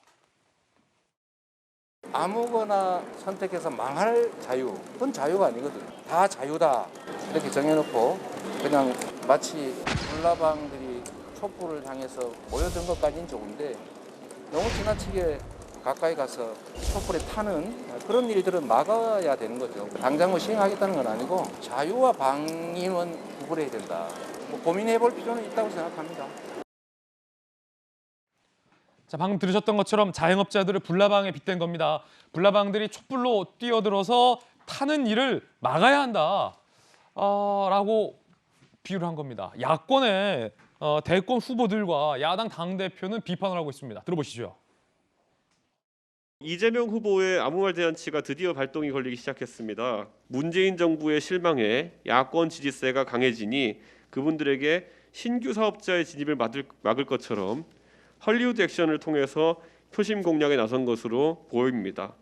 아무거나 선택해서 망할 자유, 그건 자유가 아니거든. 다 자유다 이렇게 정해놓고 그냥 마치 불나방들이 촛불을 향해서 모여든 것까지는 좋은데 너무 지나치게 가까이 가서 촛불에 타는 그런 일들은 막아야 되는 거죠. 당장 뭐 시행하겠다는 건 아니고 자유와 방임은 구분해야 된다. 뭐 고민해 볼 필요는 있다고 생각합니다. 자, 방금 들으셨던 것처럼 자영업자들을 불나방에 빗댄 겁니다. 불나방들이 촛불로 뛰어들어서 타는 일을 막아야 한다 라고 비유를 한 겁니다. 야권의 대권 후보들과 야당 당대표는 비판을 하고 있습니다. 들어보시죠. 이재명 후보의 아무 말 대잔치가 드디어 발동이 걸리기 시작했습니다. 문재인 정부의 실망에 야권 지지세가 강해지니 그분들에게 신규 사업자의 진입을 막을 것처럼 헐리우드 액션을 통해서 표심 공략에 나선 것으로 보입니다.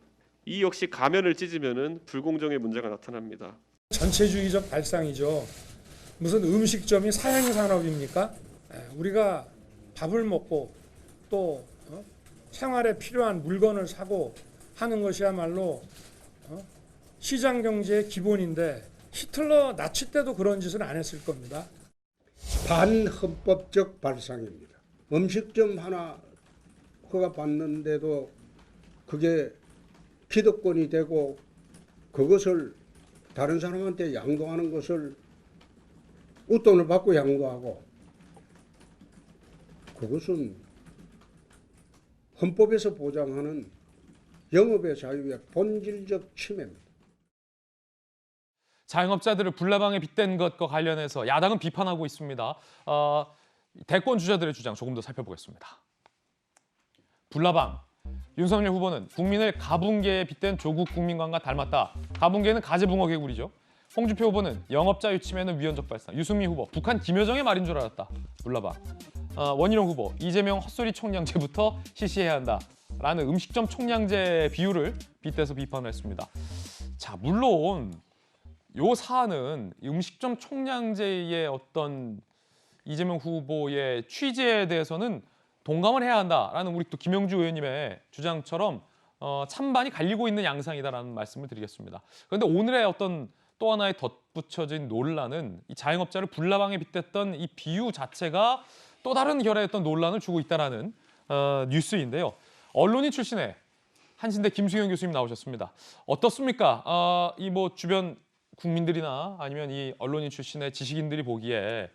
이 역시 가면을 찢으면은 불공정의 문제가 나타납니다. 전체주의적 발상이죠. 무슨 음식점이 사양 산업입니까? 우리가 밥을 먹고 또 생활에 필요한 물건을 사고 하는 것이야말로 시장 경제의 기본인데 히틀러 나치 때도 그런 짓은 안 했을 겁니다. 반헌법적 발상입니다. 음식점 하나 허가받는데도 그게 기득권이 되고 그것을 다른 사람한테 양도하는 것을 웃돈을 받고 양도하고 그것은 헌법에서 보장하는 영업의 자유의 본질적 침해입니다. 자영업자들을 불나방에 빗댄 것과 관련해서 야당은 비판하고 있습니다. 대권 주자들의 주장 조금 더 살펴보겠습니다. 불나방, 윤석열 후보는 국민을 가붕개에 빗댄 조국 국민관과 닮았다. 가붕개는 가재붕어 개구리죠. 홍준표 후보는 영업자 유침에는 위헌적 발상. 유승민 후보, 북한 김여정의 말인 줄 알았다. 불나방. 원희룡 후보, 이재명 헛소리 총량제부터 실시해야 한다라는 음식점 총량제 비유를 빗대서 비판을 했습니다. 자, 물론 요 사안은 음식점 총량제의 어떤 이재명 후보의 취지에 대해서는 동감을 해야 한다라는 우리 또 김영주 의원님의 주장처럼 찬반이 갈리고 있는 양상이다라는 말씀을 드리겠습니다. 그런데 오늘의 어떤 또 하나의 덧붙여진 논란은 이 자영업자를 불나방에 빗댔던 이 비유 자체가 또 다른 결의 어떤 논란을 주고 있다라는 뉴스인데요. 언론인 출신의 한신대 김수영 교수님 나오셨습니다. 어떻습니까? 이 뭐 주변 국민들이나 아니면 이 언론인 출신의 지식인들이 보기에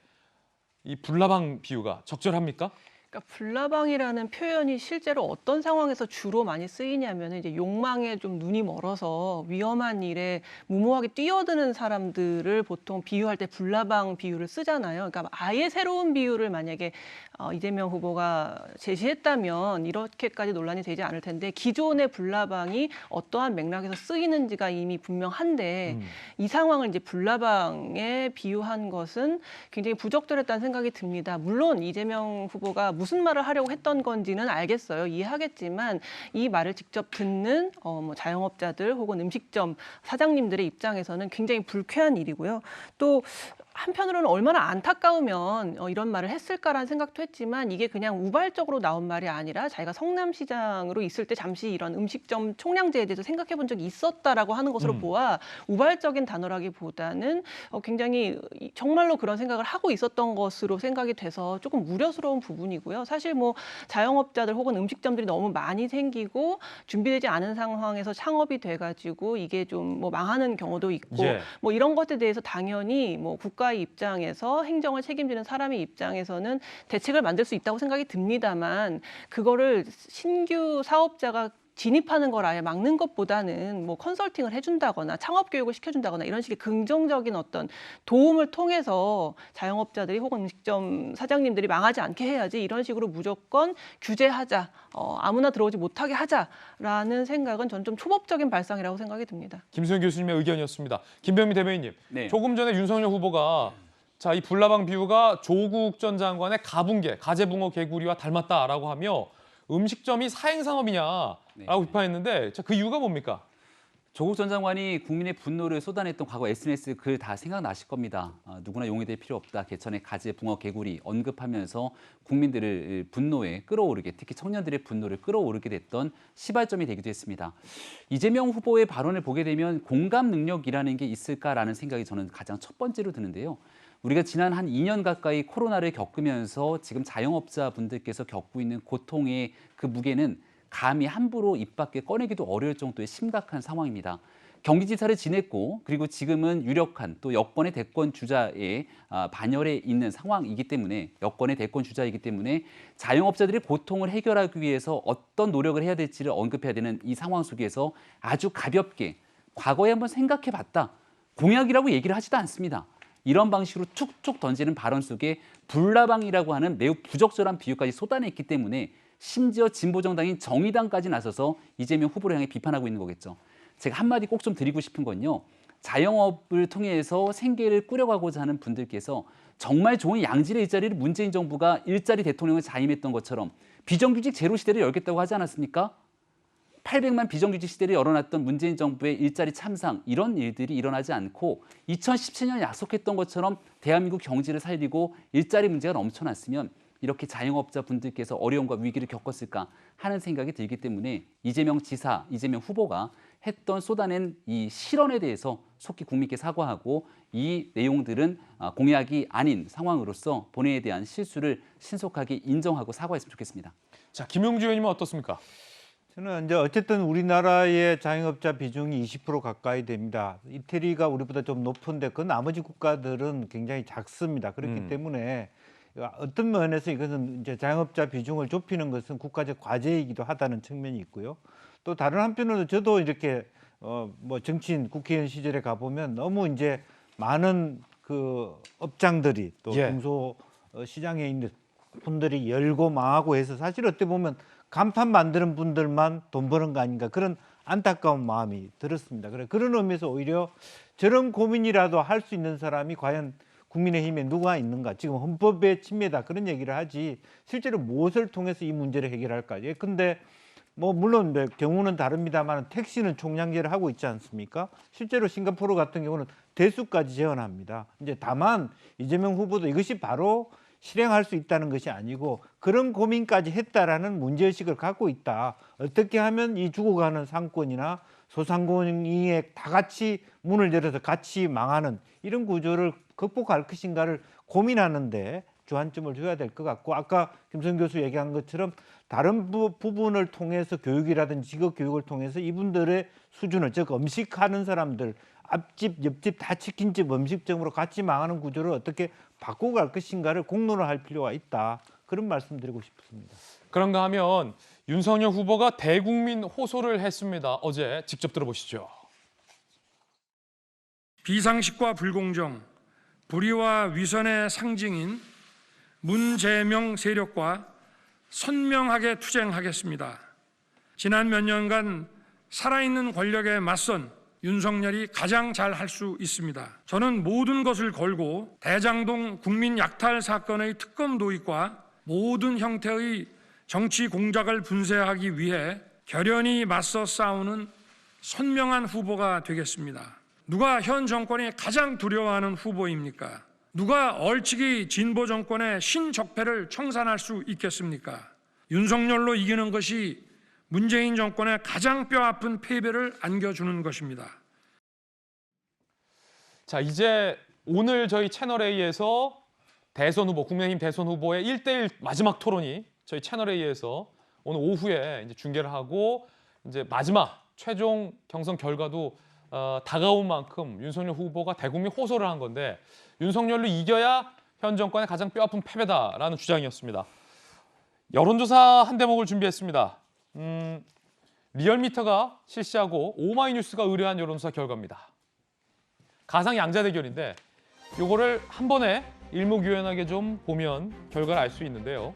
이 불나방 비유가 적절합니까? 그러니까 불나방이라는 표현이 실제로 어떤 상황에서 주로 많이 쓰이냐면 이제 욕망에 좀 눈이 멀어서 위험한 일에 무모하게 뛰어드는 사람들을 보통 비유할 때 불나방 비유를 쓰잖아요. 그러니까 아예 새로운 비유를 만약에 이재명 후보가 제시했다면 이렇게까지 논란이 되지 않을 텐데 기존의 불나방이 어떠한 맥락에서 쓰이는지가 이미 분명한데 이 상황을 이제 불나방에 비유한 것은 굉장히 부적절했다는 생각이 듭니다. 물론 이재명 후보가 무슨 말을 하려고 했던 건지는 알겠어요. 이해하겠지만 이 말을 직접 듣는 뭐 자영업자들 혹은 음식점 사장님들의 입장에서는 굉장히 불쾌한 일이고요. 또 한편으로는 얼마나 안타까우면 이런 말을 했을까라는 생각도 했지만 이게 그냥 우발적으로 나온 말이 아니라 자기가 성남시장으로 있을 때 잠시 이런 음식점 총량제에 대해서 생각해 본 적이 있었다라고 하는 것으로 보아 우발적인 단어라기보다는 굉장히 정말로 그런 생각을 하고 있었던 것으로 생각이 돼서 조금 우려스러운 부분이고요. 사실 뭐 자영업자들 혹은 음식점들이 너무 많이 생기고 준비되지 않은 상황에서 창업이 돼가지고 이게 좀 뭐 망하는 경우도 있고 뭐 이런 것에 대해서 당연히 뭐 국가의 입장에서 행정을 책임지는 사람의 입장에서는 대책을 만들 수 있다고 생각이 듭니다만 그거를 신규 사업자가 진입하는 걸 아예 막는 것보다는 뭐 컨설팅을 해준다거나 창업 교육을 시켜준다거나 이런 식의 긍정적인 어떤 도움을 통해서 자영업자들이 혹은 음식점 사장님들이 망하지 않게 해야지 이런 식으로 무조건 규제하자, 아무나 들어오지 못하게 하자라는 생각은 전 좀 초법적인 발상이라고 생각이 듭니다. 김수영 교수님의 의견이었습니다. 김병미 대변인님, 네. 조금 전에 윤석열 후보가 자, 이 불나방 비유가 조국 전 장관의 가붕개, 가재붕어 개구리와 닮았다라고 하며 음식점이 사행산업이냐라고 비판했는데 자, 그 이유가 뭡니까? 조국 전 장관이 국민의 분노를 쏟아냈던 과거 SNS 글 다 생각나실 겁니다. 누구나 용의될 필요 없다. 개천의 가재, 붕어, 개구리 언급하면서 국민들을 분노에 끌어오르게, 특히 청년들의 분노를 끌어오르게 됐던 시발점이 되기도 했습니다. 이재명 후보의 발언을 보게 되면 공감 능력이라는 게 있을까라는 생각이 저는 가장 첫 번째로 드는데요. 우리가 지난 한 2년 가까이 코로나를 겪으면서 지금 자영업자분들께서 겪고 있는 고통의 그 무게는 감히 함부로 입 밖에 꺼내기도 어려울 정도의 심각한 상황입니다. 경기지사를 지냈고 그리고 지금은 유력한 또 여권의 대권 주자의 반열에 있는 상황이기 때문에 여권의 대권 주자이기 때문에 자영업자들의 고통을 해결하기 위해서 어떤 노력을 해야 될지를 언급해야 되는 이 상황 속에서 아주 가볍게 과거에 한번 생각해봤다. 공약이라고 얘기를 하지도 않습니다. 이런 방식으로 툭툭 던지는 발언 속에 불나방이라고 하는 매우 부적절한 비유까지 쏟아냈기 때문에 심지어 진보정당인 정의당까지 나서서 이재명 후보를 향해 비판하고 있는 거겠죠. 제가 한마디 꼭 좀 드리고 싶은 건요. 자영업을 통해서 생계를 꾸려가고자 하는 분들께서 정말 좋은 양질의 일자리를 문재인 정부가 일자리 대통령을 자임했던 것처럼 비정규직 제로 시대를 열겠다고 하지 않았습니까? 800만 비정규직 시대를 열어놨던 문재인 정부의 일자리 참상 이런 일들이 일어나지 않고 2017년 약속했던 것처럼 대한민국 경제를 살리고 일자리 문제가 넘쳐났으면 이렇게 자영업자 분들께서 어려움과 위기를 겪었을까 하는 생각이 들기 때문에 이재명 지사, 이재명 후보가 했던 쏟아낸 이 실언에 대해서 속히 국민께 사과하고 이 내용들은 공약이 아닌 상황으로서 본회의에 대한 실수를 신속하게 인정하고 사과했으면 좋겠습니다. 자, 김용주 의원님은 어떻습니까? 저는 이제 어쨌든 우리나라의 자영업자 비중이 20% 가까이 됩니다. 이태리가 우리보다 좀 높은데 그 나머지 국가들은 굉장히 작습니다. 그렇기 때문에 어떤 면에서 이것은 이제 자영업자 비중을 좁히는 것은 국가적 과제이기도 하다는 측면이 있고요. 또 다른 한편으로 저도 이렇게 뭐 정치인 국회의원 시절에 가보면 너무 이제 많은 그 업장들이 또 중소 시장에 있는 분들이 열고 망하고 해서 사실 어떻게 보면 간판 만드는 분들만 돈 버는 거 아닌가 그런 안타까운 마음이 들었습니다. 그런 의미에서 오히려 저런 고민이라도 할 수 있는 사람이 과연 국민의힘에 누가 있는가? 지금 헌법의 침해다 그런 얘기를 하지 실제로 무엇을 통해서 이 문제를 해결할까? 근데 뭐 물론 경우는 다릅니다만 택시는 총량제를 하고 있지 않습니까? 실제로 싱가포르 같은 경우는 대수까지 제한합니다. 이제 다만 이재명 후보도 이것이 바로 실행할 수 있다는 것이 아니고 그런 고민까지 했다라는 문제의식을 갖고 있다. 어떻게 하면 이 죽어가는 상권이나 소상공인이 다 같이 문을 열어서 같이 망하는 이런 구조를 극복할 것인가를 고민하는데 주안점을 줘야 될 것 같고 아까 김성 교수 얘기한 것처럼 다른 부분을 통해서 교육이라든지 직업 교육을 통해서 이분들의 수준을 즉 음식하는 사람들 앞집 옆집 다 치킨집 음식점으로 같이 망하는 구조를 어떻게 바꿔갈 것인가를 공론화할 필요가 있다. 그런 말씀드리고 싶습니다. 그런가 하면 윤석열 후보가 대국민 호소를 했습니다. 어제 직접 들어보시죠. 비상식과 불공정, 불의와 위선의 상징인 문재명 세력과 선명하게 투쟁하겠습니다. 지난 몇 년간 살아있는 권력에 맞선 윤석열이 가장 잘 할 수 있습니다. 저는 모든 것을 걸고 대장동 국민 약탈 사건의 특검 도입과 모든 형태의 정치 공작을 분쇄하기 위해 결연히 맞서 싸우는 선명한 후보가 되겠습니다. 누가 현 정권이 가장 두려워하는 후보입니까? 누가 얼치기 진보 정권의 신적폐를 청산할 수 있겠습니까? 윤석열로 이기는 것이 문재인 정권의 가장 뼈아픈 패배를 안겨주는 것입니다. 자, 이제 오늘 저희 채널A에서 대선 후보, 국민의힘 대선 후보의 1대1 마지막 토론이 저희 채널A에서 오늘 오후에 이제 중계를 하고 이제 마지막 최종 경선 결과도 다가온 만큼 윤석열 후보가 대국민 호소를 한 건데 윤석열로 이겨야 현 정권의 가장 뼈아픈 패배다라는 주장이었습니다. 여론조사 한 대목을 준비했습니다. 리얼미터가 실시하고 오마이뉴스가 의뢰한 여론조사 결과입니다. 가상 양자 대결인데 요거를 한 번에 일목요연하게 좀 보면 결과를 알 수 있는데요.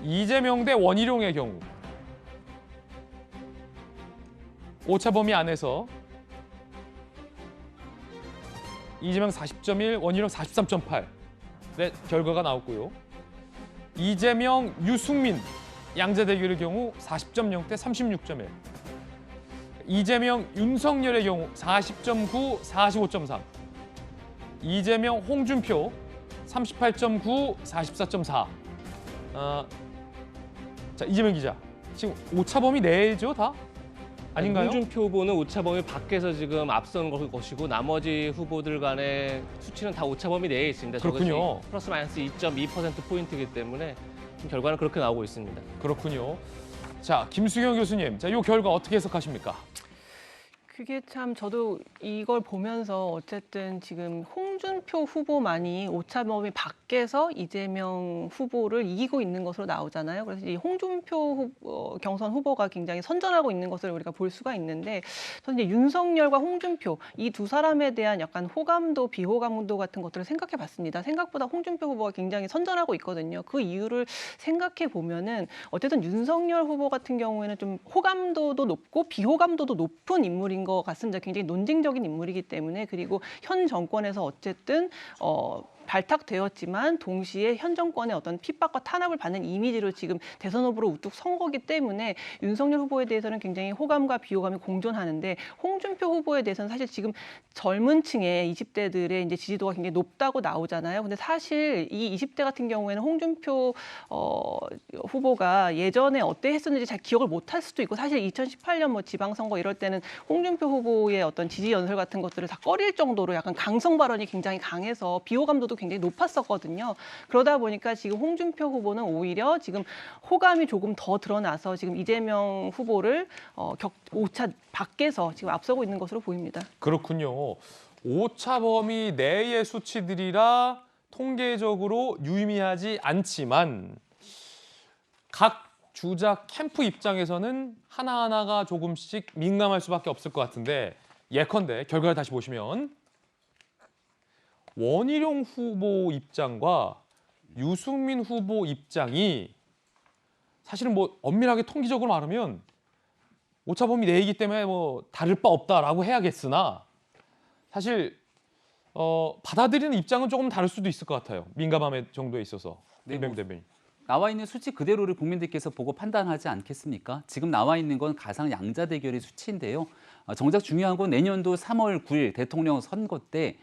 이재명 대 원희룡의 경우 오차 범위 안에서 이재명 40.1, 원희룡 43.8 네, 결과가 나왔고요. 이재명, 유승민 양자 대결의 경우 40.0대 36.1. 이재명, 윤석열의 경우 40.9, 45.3. 이재명, 홍준표 38.9, 44.4. 자, 이재명 기자. 지금 오차범위 내죠, 다? 아닌가요? 홍준표 후보는 오차범위 밖에서 지금 앞선 것이고 나머지 후보들 간의 수치는 다 오차범위 내에 있습니다. 그렇군요. 저것이 플러스 마이너스 2.2%포인트이기 때문에 결과는 그렇게 나오고 있습니다. 그렇군요. 자, 김수경 교수님, 자, 이 결과 어떻게 해석하십니까? 그게 참 저도 이걸 보면서 어쨌든 지금 홍준표 후보만이 오차범위 밖에서 이재명 후보를 이기고 있는 것으로 나오잖아요. 그래서 이 홍준표 경선 후보가 굉장히 선전하고 있는 것을 우리가 볼 수가 있는데, 저는 이제 윤석열과 홍준표 이 두 사람에 대한 약간 호감도 비호감도 같은 것들을 생각해 봤습니다. 생각보다 홍준표 후보가 굉장히 선전하고 있거든요. 그 이유를 생각해 보면은 어쨌든 윤석열 후보 같은 경우에는 좀 호감도도 높고 비호감도도 높은 인물인 것 같습니다. 굉장히 논쟁적인 인물이기 때문에, 그리고 현 정권에서 어쨌든 발탁되었지만 동시에 현 정권의 어떤 핍박과 탄압을 받는 이미지로 지금 대선 후보로 우뚝 선 거기 때문에 윤석열 후보에 대해서는 굉장히 호감과 비호감이 공존하는데, 홍준표 후보에 대해서는 사실 지금 젊은 층의 20대들의 이제 지지도가 굉장히 높다고 나오잖아요. 근데 사실 이 20대 같은 경우에는 홍준표 후보가 예전에 어때 했었는지 잘 기억을 못할 수도 있고, 사실 2018년 뭐 지방선거 이럴 때는 홍준표 후보의 어떤 지지 연설 같은 것들을 다 꺼릴 정도로 약간 강성 발언이 굉장히 강해서 비호감도도 굉장히 높았었거든요. 그러다 보니까 지금 홍준표 후보는 오히려 지금 호감이 조금 더 드러나서 지금 이재명 후보를 오차 밖에서 지금 앞서고 있는 것으로 보입니다. 그렇군요. 오차 범위 내의 수치들이라 통계적으로 유의미하지 않지만 각 주자 캠프 입장에서는 하나하나가 조금씩 민감할 수밖에 없을 것 같은데, 예컨대 결과를 다시 보시면 원희룡 후보 입장과 유승민 후보 입장이 사실은 뭐 엄밀하게 통계적으로 말하면 오차범위 내이기 때문에 뭐 다를 바 없다라고 해야겠으나, 사실 받아들이는 입장은 조금 다를 수도 있을 것 같아요. 민감함의 정도에 있어서. 네, 이병 대변인. 나와 있는 수치 그대로를 국민들께서 보고 판단하지 않겠습니까? 지금 나와 있는 건 가상 양자 대결의 수치인데요. 정작 중요한 건 내년도 3월 9일 대통령 선거 때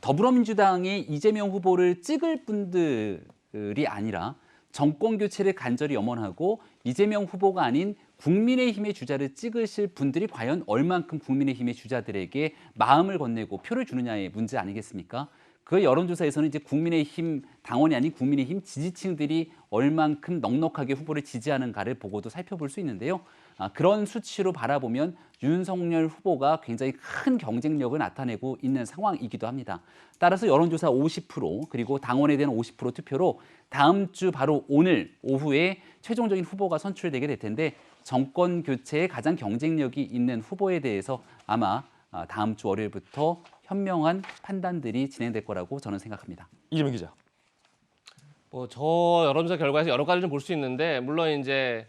더불어민주당이 이재명 후보를 찍을 분들이 아니라 정권 교체를 간절히 염원하고 이재명 후보가 아닌 국민의힘의 주자를 찍으실 분들이 과연 얼만큼 국민의힘의 주자들에게 마음을 건네고 표를 주느냐의 문제 아니겠습니까? 그 여론조사에서는 이제 국민의힘 당원이 아닌 국민의힘 지지층들이 얼만큼 넉넉하게 후보를 지지하는가를 보고도 살펴볼 수 있는데요. 그런 수치로 바라보면 윤석열 후보가 굉장히 큰 경쟁력을 나타내고 있는 상황이기도 합니다. 따라서 여론조사 50% 그리고 당원에 대한 50% 투표로 다음 주 바로 오늘 오후에 최종적인 후보가 선출되게 될 텐데, 정권 교체에 가장 경쟁력이 있는 후보에 대해서 아마 다음 주 월요일부터 현명한 판단들이 진행될 거라고 저는 생각합니다. 이재명 기자. 저 여론조사 결과에서 여러 가지를 좀 볼 수 있는데, 물론 이제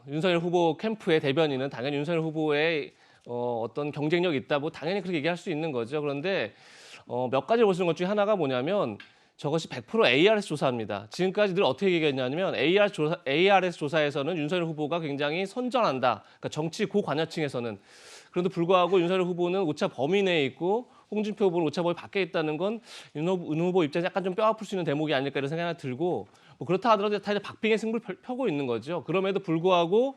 윤석열 후보 캠프의 대변인은 당연히 윤석열 후보의 어떤 경쟁력이 있다고 당연히 그렇게 얘기할 수 있는 거죠. 그런데 몇 가지 볼 수 있는 것 중에 하나가 뭐냐면, 저것이 100% ARS 조사입니다. 지금까지 늘 어떻게 얘기했냐면 ARS 조사에서는 윤석열 후보가 굉장히 선전한다. 그러니까 정치 고관여층에서는. 그런데 불구하고 윤석열 후보는 오차 범위 내에 있고 홍준표 후보는 오차 범위 밖에 있다는 건 윤 후보 입장에서 약간 좀 뼈 아플 수 있는 대목이 아닐까 이런 생각이 들고, 뭐 그렇다 하더라도 다 이제 박빙의 승부를 펴고 있는 거죠. 그럼에도 불구하고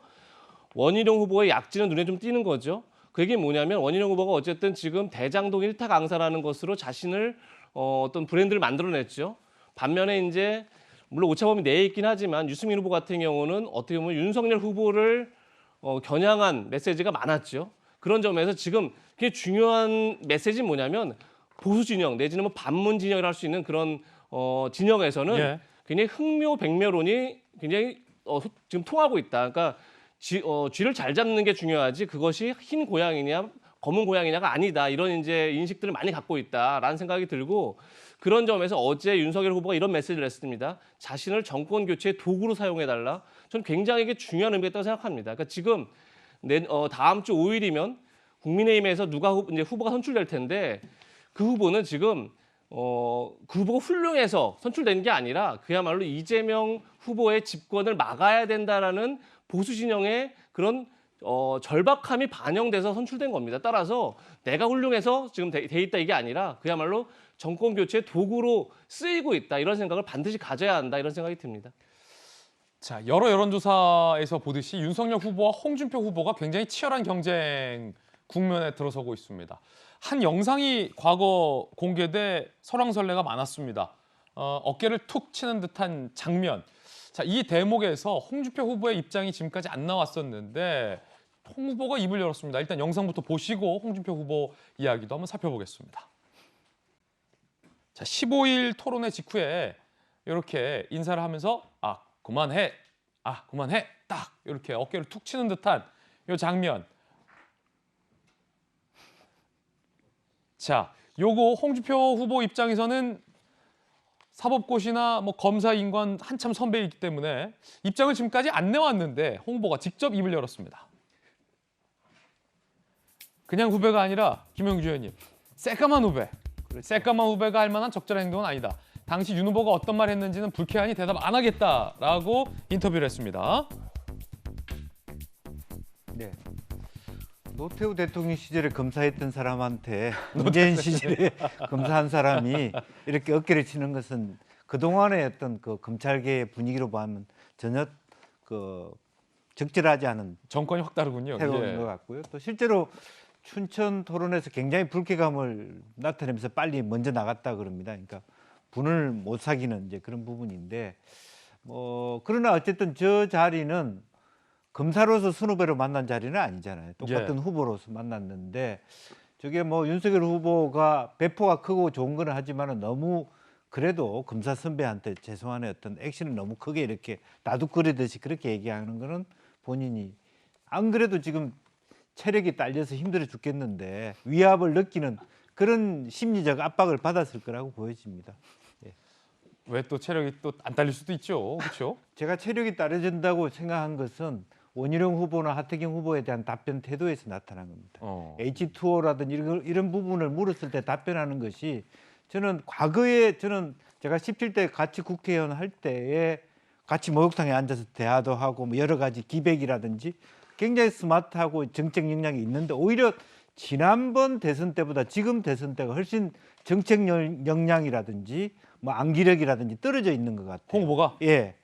원희룡 후보의 약진은 눈에 좀 띄는 거죠. 그 얘기는 뭐냐면, 원희룡 후보가 어쨌든 지금 대장동 1타 강사라는 것으로 자신을 어떤 브랜드를 만들어냈죠. 반면에 이제 물론 오차범위 내에 있긴 하지만 유승민 후보 같은 경우는 어떻게 보면 윤석열 후보를 겨냥한 메시지가 많았죠. 그런 점에서 지금 굉장히 중요한 메시지는 뭐냐면, 보수 진영 내지는 뭐 반문 진영이라 할 수 있는 그런 진영에서는 굉장히 흥묘백묘론이 굉장히 지금 통하고 있다. 그러니까 쥐를 잘 잡는 게 중요하지 그것이 흰 고양이냐 검은 고양이냐가 아니다. 이런 이제 인식들을 많이 갖고 있다라는 생각이 들고, 그런 점에서 어제 윤석열 후보가 이런 메시지를 냈습니다. 자신을 정권 교체의 도구로 사용해달라. 저는 굉장히 이게 중요한 의미가 있다고 생각합니다. 그러니까 지금 다음 주 5일이면 국민의힘에서 누가 이제 후보가 선출될 텐데, 그 후보는 지금 그 후보가 훌륭해서 선출된 게 아니라 그야말로 이재명 후보의 집권을 막아야 된다라는 보수 진영의 그런 절박함이 반영돼서 선출된 겁니다. 따라서 내가 훌륭해서 지금 돼 있다 이게 아니라 그야말로 정권 교체의 도구로 쓰이고 있다 이런 생각을 반드시 가져야 한다 이런 생각이 듭니다. 자, 여러 여론조사에서 보듯이 윤석열 후보와 홍준표 후보가 굉장히 치열한 경쟁 국면에 들어서고 있습니다. 한 영상이 과거 공개돼 설왕설래가 많았습니다. 어깨를 툭 치는 듯한 장면. 자, 이 대목에서 홍준표 후보의 입장이 지금까지 안 나왔었는데 홍 후보가 입을 열었습니다. 일단 영상부터 보시고 홍준표 후보 이야기도 한번 살펴보겠습니다. 자, 15일 토론회 직후에 이렇게 인사를 하면서 그만해, 그만해, 딱 이렇게 어깨를 툭 치는 듯한 이 장면. 자, 요거 홍준표 후보 입장에서는 사법고시나 뭐 검사 인권 한참 선배이기 때문에 입장을 지금까지 안 내왔는데 홍 후보가 직접 입을 열었습니다. 그냥 후배가 아니라 김영주 의원님, 새까만 후배. 새까만 후배가 할 만한 적절한 행동은 아니다. 당시 윤 후보가 어떤 말 했는지는 불쾌하니 대답 안 하겠다라고 인터뷰를 했습니다. 네. 노태우 대통령 시절에 검사했던 사람한테 문재인 시절에 검사한 사람이 이렇게 어깨를 치는 것은 그동안의 어떤 그 검찰계의 분위기로 보면 전혀 그 적절하지 않은 정권이 확 다르군요. 태도인 것 같고요. 또 실제로 춘천 토론에서 굉장히 불쾌감을 나타내면서 빨리 먼저 나갔다 그럽니다. 그러니까 분을 못 사귀는 이제 그런 부분인데 그러나 어쨌든 저 자리는 검사로서 선후배로 만난 자리는 아니잖아요. 똑같은 후보로서 만났는데 저게 뭐 윤석열 후보가 배포가 크고 좋은 거는 하지만은 너무 그래도 검사 선배한테 죄송하네 어떤 액션을 너무 크게 이렇게 나둑거리듯이 그렇게 얘기하는 거는 본인이 안 그래도 지금 체력이 딸려서 힘들어 죽겠는데 위압을 느끼는 그런 심리적 압박을 받았을 거라고 보여집니다. 왜 또 체력이 또 안 딸릴 수도 있죠, 그렇죠? 제가 체력이 딸려진다고 생각한 것은 원희룡 후보나 하태경 후보에 대한 답변 태도에서 나타난 겁니다. H2O라든지 이런 부분을 물었을 때 답변하는 것이 저는 과거에 제가 17대 같이 국회의원 할 때에 같이 목욕탕에 앉아서 대화도 하고 뭐 여러 가지 기백이라든지 굉장히 스마트하고 정책 역량이 있는데 오히려 지난번 대선 때보다 지금 대선 때가 훨씬 정책 역량이라든지 뭐 암기력이라든지 떨어져 있는 것 같아요. 홍 후보가? 예.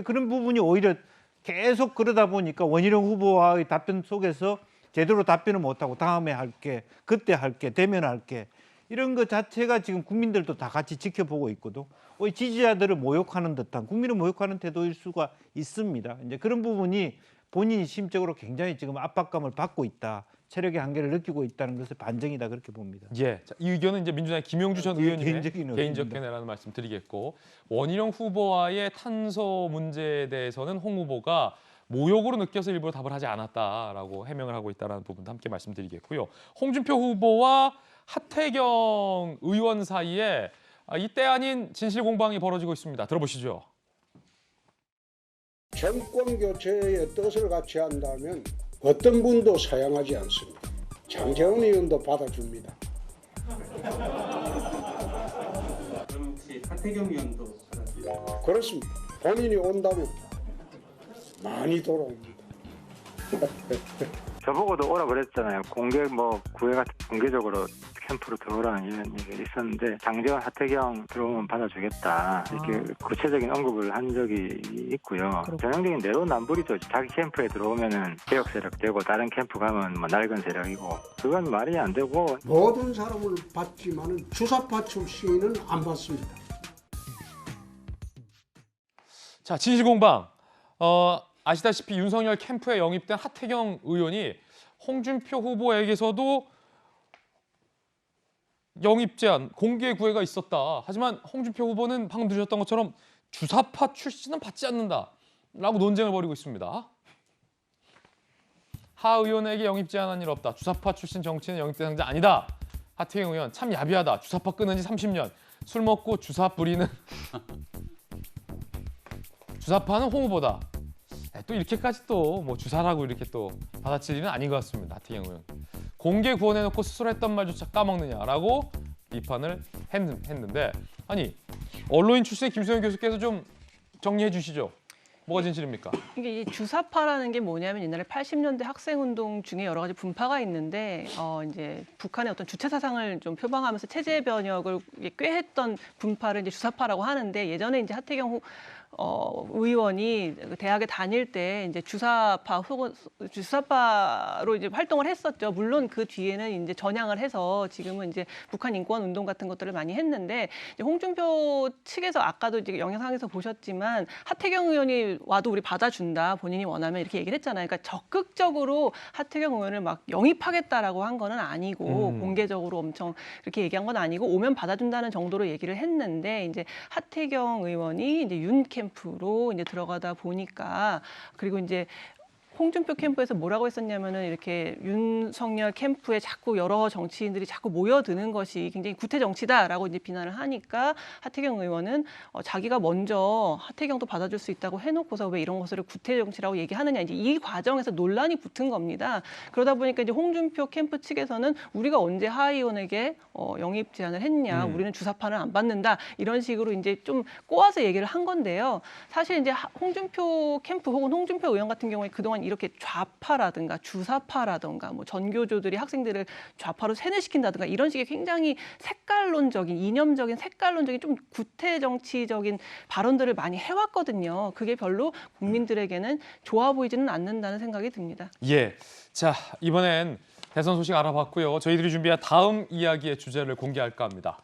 그런 부분이 오히려 계속 그러다 보니까 원희룡 후보와의 답변 속에서 제대로 답변을 못하고 다음에 할게, 그때 할게, 되면 할게 이런 것 자체가 지금 국민들도 다 같이 지켜보고 있거든. 지지자들을 모욕하는 듯한 국민을 모욕하는 태도일 수가 있습니다. 이제 그런 부분이 본인이 심적으로 굉장히 지금 압박감을 받고 있다. 체력의 한계를 느끼고 있다는 것을 반증이다 그렇게 봅니다. 예, 자, 이 의견은 이제 민주당의 김영주 전 의원님의 개인적 견해라는 말씀 드리겠고 원희룡 후보와의 탄소 문제에 대해서는 홍 후보가 모욕으로 느껴서 일부러 답을 하지 않았다라고 해명을 하고 있다는 부분도 함께 말씀드리겠고요. 홍준표 후보와 하태경 의원 사이에 이때 아닌 진실 공방이 벌어지고 있습니다. 들어보시죠. 정권 교체의 뜻을 같이 한다면 어떤 분도 사양하지 않습니다. 장제원 의원도 받아줍니다. 그럼 혹시 하태경 의원도 받아줍니까? 그렇습니다. 본인이 온다면 많이 돌아옵니다. 저보고도 오라 그랬잖아요. 구애 같은 공개적으로 캠프로 들어오라는 이런 얘기가 있었는데 장제원, 하태경 들어오면 받아주겠다 이렇게 구체적인 언급을 한 적이 있고요. 전형적인 내로남불이죠. 자기 캠프에 들어오면은 개혁 세력 되고 다른 캠프 가면 뭐 낡은 세력이고 그건 말이 안 되고 모든 사람을 받지만은 주사파 출신은 안 받습니다. 자, 진실 공방. 아시다시피 윤석열 캠프에 영입된 하태경 의원이 홍준표 후보에게서도 영입 제안, 공개 구애가 있었다. 하지만 홍준표 후보는 방금 들으셨던 것처럼 주사파 출신은 받지 않는다라고 논쟁을 벌이고 있습니다. 하 의원에게 영입 제안한 일 없다. 주사파 출신 정치인은 영입 대상자 아니다. 하태경 의원 참 야비하다. 주사파 끊은 지 30년. 술 먹고 주사 뿌리는 주사파는 홍 후보다. 또 이렇게까지 또 뭐 주사라고 이렇게 또 받아칠 일은 아닌 것 같습니다. 하태경 의원. 공개 구원해놓고 스스로 했던 말조차 까먹느냐라고 비판을 했는데 아니 언론인 출신의 김소영 교수께서 좀 정리해 주시죠. 뭐가 진실입니까? 이게 이 주사파라는 게 뭐냐면 옛날에 80년대 학생운동 중에 여러 가지 분파가 있는데 이제 북한의 어떤 주체 사상을 좀 표방하면서 체제 변혁을 꾀했던 분파를 이제 주사파라고 하는데 예전에 이제 하태경 의원이 대학에 다닐 때 이제 주사파로 이제 활동을 했었죠. 물론 그 뒤에는 이제 전향을 해서 지금은 이제 북한 인권 운동 같은 것들을 많이 했는데 이제 홍준표 측에서 아까도 이제 영상에서 보셨지만 하태경 의원이 와도 우리 받아준다. 본인이 원하면 이렇게 얘기를 했잖아요. 그러니까 적극적으로 하태경 의원을 막 영입하겠다라고 한 거는 아니고 공개적으로 엄청 그렇게 얘기한 건 아니고 오면 받아준다는 정도로 얘기를 했는데 이제 하태경 의원이 이제 윤 캠프로 이제 들어가다 보니까 그리고 이제 홍준표 캠프에서 뭐라고 했었냐면은 이렇게 윤석열 캠프에 자꾸 여러 정치인들이 자꾸 모여드는 것이 굉장히 구태 정치다라고 이제 비난을 하니까 하태경 의원은 자기가 먼저 하태경도 받아줄 수 있다고 해놓고서 왜 이런 것을 구태 정치라고 얘기하느냐 이제 이 과정에서 논란이 붙은 겁니다. 그러다 보니까 이제 홍준표 캠프 측에서는 우리가 언제 하 의원에게 영입 제안을 했냐, 우리는 주사파는 안 받는다 이런 식으로 이제 좀 꼬아서 얘기를 한 건데요. 사실 이제 홍준표 캠프 혹은 홍준표 의원 같은 경우에 그동안 이렇게 좌파라든가 주사파라든가 뭐 전교조들이 학생들을 좌파로 세뇌시킨다든가 이런 식의 굉장히 색깔론적인 이념적인 색깔론적인 좀 구태 정치적인 발언들을 많이 해왔거든요. 그게 별로 국민들에게는 좋아 보이지는 않는다는 생각이 듭니다. 예, 자 이번엔 대선 소식 알아봤고요. 저희들이 준비한 다음 이야기의 주제를 공개할까 합니다.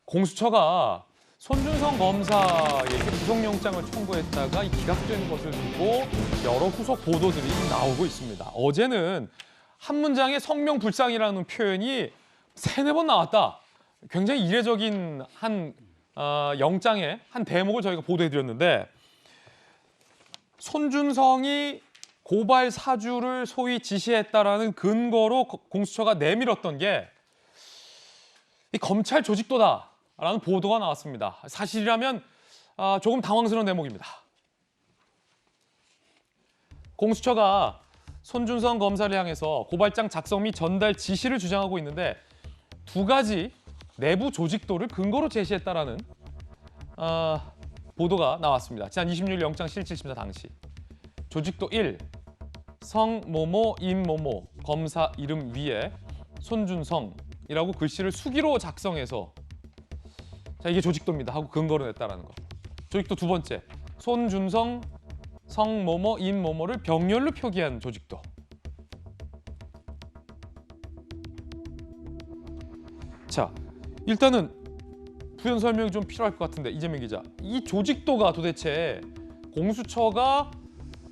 공수처가 손준성 검사에게 구속영장을 청구했다가 기각된 것을 두고 여러 후속 보도들이 나오고 있습니다. 어제는 한 문장에 성명불상이라는 표현이 3-4번 나왔다. 굉장히 이례적인 한 영장의 한 대목을 저희가 보도해드렸는데 손준성이 고발 사주를 소위 지시했다라는 근거로 공수처가 내밀었던 게 이 검찰 조직도다라는 보도가 나왔습니다. 사실이라면 조금 당황스러운 대목입니다. 공수처가 손준성 검사를 향해서 고발장 작성 및 전달 지시를 주장하고 있는데 2가지 내부 조직도를 근거로 제시했다라는 보도가 나왔습니다. 지난 26일 영장 실질심사 당시 조직도 1, 성모모, 임모모 검사 이름 위에 손준성이라고 글씨를 수기로 작성해서 자 이게 조직도입니다 하고 근거로 냈다라는 거. 조직도 2번째, 손준성, 성모모, 임모모를 병렬로 표기한 조직도. 자, 일단은 부연 설명이 좀 필요할 것 같은데 이재명 기자, 이 조직도가 도대체 공수처가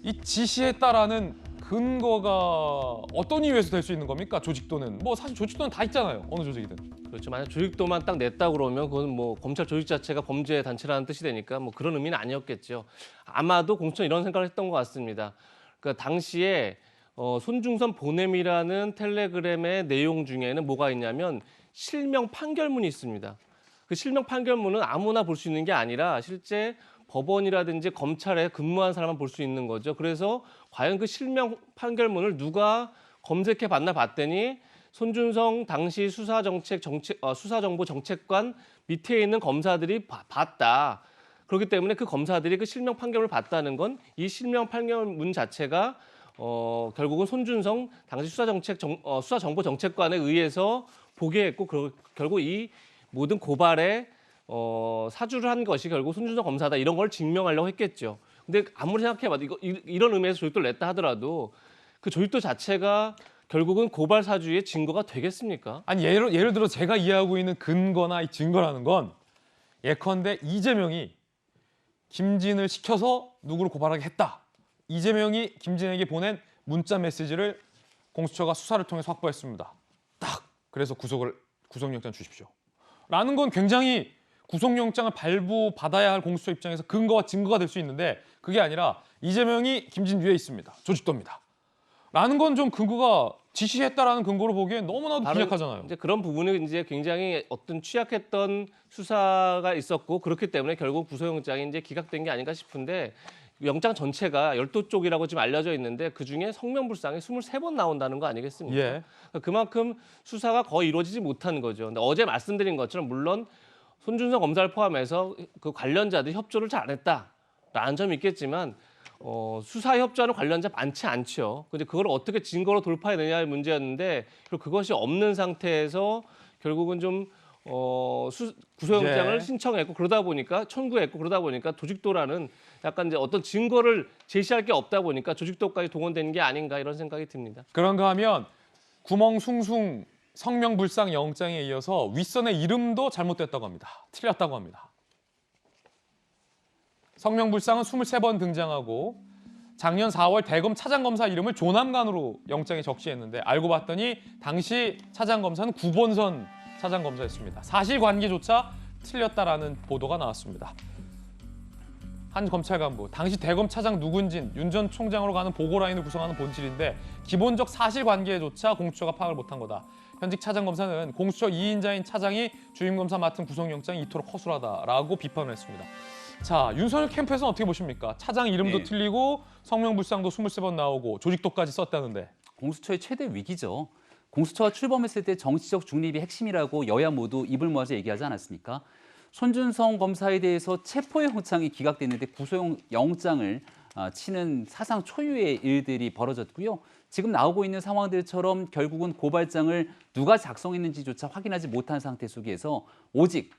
이 지시했다라는 근거가 어떤 이유에서 될 수 있는 겁니까? 조직도는 뭐 사실 조직도는 다 있잖아요. 어느 조직이든. 그렇죠. 만약 조직도만 딱 냈다 그러면 그건 뭐 검찰 조직 자체가 범죄 단체라는 뜻이 되니까 뭐 그런 의미는 아니었겠죠. 아마도 공수처는 이런 생각을 했던 것 같습니다. 그러니까 당시에 손중선 보냄이라는 텔레그램의 내용 중에는 뭐가 있냐면 실명 판결문이 있습니다. 그 실명 판결문은 아무나 볼 수 있는 게 아니라 실제 법원이라든지 검찰에 근무한 사람만 볼 수 있는 거죠. 그래서 과연 그 실명 판결문을 누가 검색해 봤나 봤더니 손준성 당시 수사정보정책관 밑에 있는 검사들이 봤다. 그렇기 때문에 그 검사들이 그 실명 판결문을 봤다는 건 이 실명 판결문 자체가 결국은 손준성 당시 수사정보정책관에 의해서 보게 했고 결국 이 모든 고발에 사주를 한 것이 결국 손준성 검사다 이런 걸 증명하려고 했겠죠. 근데 아무리 생각해봐도 이런 의미에서 조직도를 냈다 하더라도 그 조직도 자체가 결국은 고발 사주의 증거가 되겠습니까? 아니 예를 들어 제가 이해하고 있는 근거나 이 증거라는 건 예컨대 이재명이 김진을 시켜서 누구를 고발하게 했다. 이재명이 김진에게 보낸 문자 메시지를 공수처가 수사를 통해서 확보했습니다. 딱 그래서 구속영장 주십시오. 라는 건 굉장히 구속영장을 발부받아야 할 공수처 입장에서 근거와 증거가 될 수 있는데 그게 아니라 이재명이 김진 위에 있습니다. 조직도입니다. 라는 건 좀 근거가 지시했다라는 근거로 보기엔 너무나도 빈약하잖아요. 이제 그런 부분이 이제 굉장히 어떤 취약했던 수사가 있었고 그렇기 때문에 결국 구속영장이 이제 기각된 게 아닌가 싶은데 영장 전체가 12쪽이라고 지금 알려져 있는데 그중에 성명불상이 23번 나온다는 거 아니겠습니까? 예. 그만큼 수사가 거의 이루어지지 못한 거죠. 근데 어제 말씀드린 것처럼 물론 손준성 검사를 포함해서 그 관련자들이 협조를 잘 안 했다라는 점이 있겠지만 수사 협조하는 관련자 많지 않죠. 근데 그걸 어떻게 증거로 돌파해내냐의 문제였는데 그것이 없는 상태에서 결국은 좀 구속영장을 예. 신청했고 그러다 보니까 청구했고 그러다 보니까 조직도라는 약간 이제 어떤 증거를 제시할 게 없다 보니까 조직도까지 동원되는 게 아닌가 이런 생각이 듭니다. 그런가 하면 구멍 숭숭 성명불상 영장에 이어서 윗선의 이름도 잘못됐다고 합니다. 틀렸다고 합니다. 성명불상은 23번 등장하고 작년 4월 대검 차장검사 이름을 조남관으로 영장에 적시했는데 알고 봤더니 당시 차장검사는 9번선 차장검사였습니다. 사실관계조차 틀렸다라는 보도가 나왔습니다. 한 검찰 간부, 당시 대검 차장 누군진 윤 전 총장으로 가는 보고라인을 구성하는 본질인데 기본적 사실관계조차 공수처가 파악을 못한 거다. 현직 차장검사는 공수처 2인자인 차장이 주임검사 맡은 구속영장이 이토록 허술하다라고 비판을 했습니다. 자, 윤석열 캠프에서는 어떻게 보십니까? 차장 이름도 틀리고 성명불상도 23번 나오고 조직도까지 썼다는데. 공수처의 최대 위기죠. 공수처가 출범했을 때 정치적 중립이 핵심이라고 여야 모두 입을 모아서 얘기하지 않았습니까? 손준성 검사에 대해서 체포영장이 기각됐는데 구속영장을 치는 사상 초유의 일들이 벌어졌고요. 지금 나오고 있는 상황들처럼 결국은 고발장을 누가 작성했는지조차 확인하지 못한 상태 속에서 오직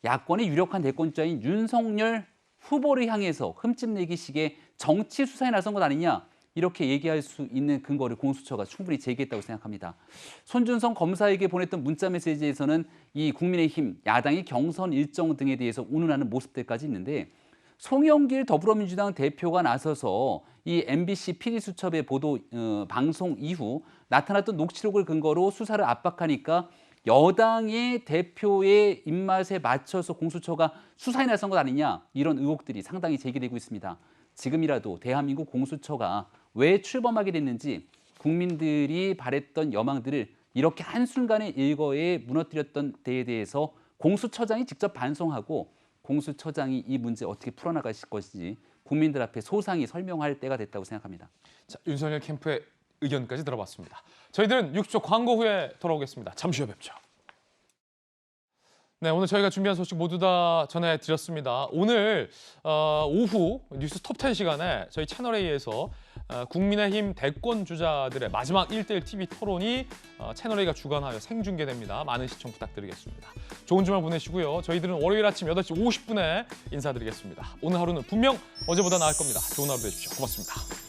야권의 유력한 대권주자인 윤석열 후보를 향해서 흠집내기식의 정치 수사에 나선 것 아니냐 이렇게 얘기할 수 있는 근거를 공수처가 충분히 제기했다고 생각합니다. 손준성 검사에게 보냈던 문자 메시지에서는 이 국민의힘 야당의 경선 일정 등에 대해서 운운하는 모습들까지 있는데 송영길 더불어민주당 대표가 나서서 이 MBC PD수첩의 보도 방송 이후 나타났던 녹취록을 근거로 수사를 압박하니까 여당의 대표의 입맛에 맞춰서 공수처가 수사에 나선 것 아니냐 이런 의혹들이 상당히 제기되고 있습니다. 지금이라도 대한민국 공수처가 왜 출범하게 됐는지 국민들이 바랬던 여망들을 이렇게 한순간에 일거에 무너뜨렸던 데에 대해서 공수처장이 직접 반성하고 공수처장이 이 문제 어떻게 풀어나가실 것인지 국민들 앞에 소상히 설명할 때가 됐다고 생각합니다. 자, 윤석열 캠프의 의견까지 들어봤습니다. 저희들은 6초 광고 후에 돌아오겠습니다. 잠시 후에 뵙죠. 네, 오늘 저희가 준비한 소식 모두 다 전해드렸습니다. 오늘 오후 뉴스 톱10 시간에 저희 채널A에서 국민의힘 대권 주자들의 마지막 1대1 TV 토론이 채널A가 주관하여 생중계됩니다. 많은 시청 부탁드리겠습니다. 좋은 주말 보내시고요. 저희들은 월요일 아침 8시 50분에 인사드리겠습니다. 오늘 하루는 분명 어제보다 나을 겁니다. 좋은 하루 되십시오. 고맙습니다.